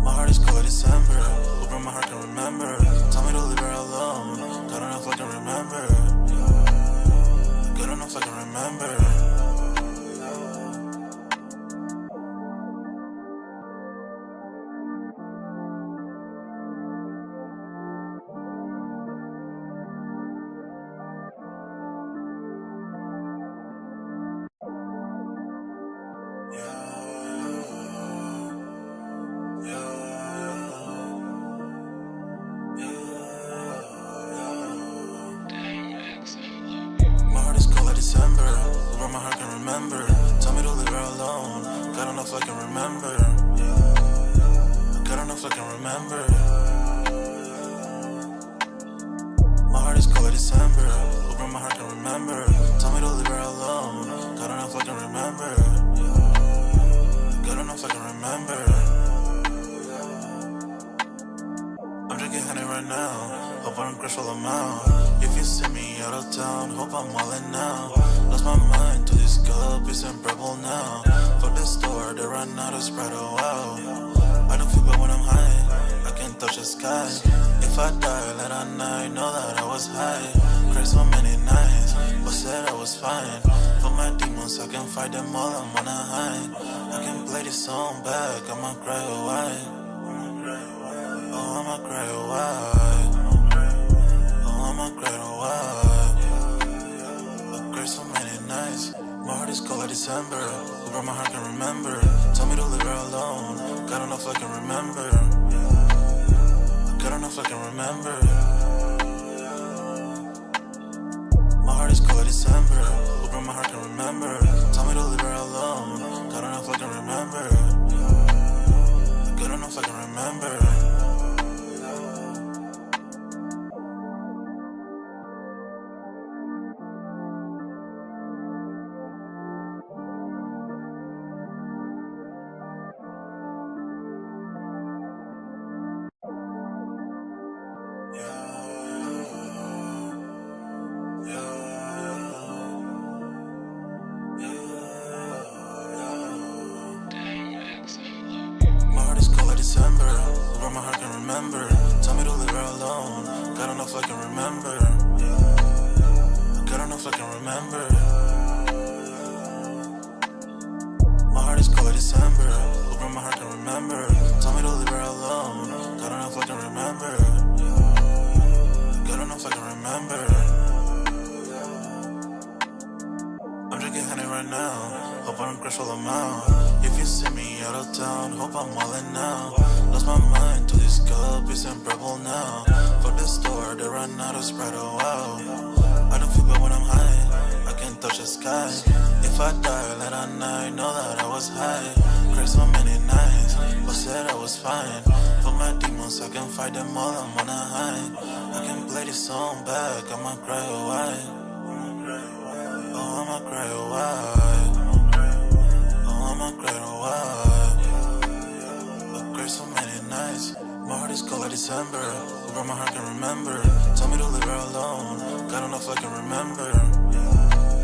My heart is cold like December. Over my heart can remember. Tell me to leave her alone. God don't know if I can remember. God don't know if I can remember. December. Over right now. Hope I don't crush all them out. If you see me out of town, hope I'm wildin' now. Lost my mind to this cup, it's unbearable now. Fuck the store, they run out of Sprite, oh wow. I don't feel bad when I'm high, I can't touch the sky. If I die late at night, know that I was high. Cried so many nights, but said I was fine. For my demons, I can fight them all, I'm on a high. I can play this song back, I'ma cry a while. Oh, I'ma cry a while. Oh, I'ma cry a while. I cried so many nights. My heart is cold like December. Who broke my heart can remember. Told me to leave her alone. God don't know if I can remember.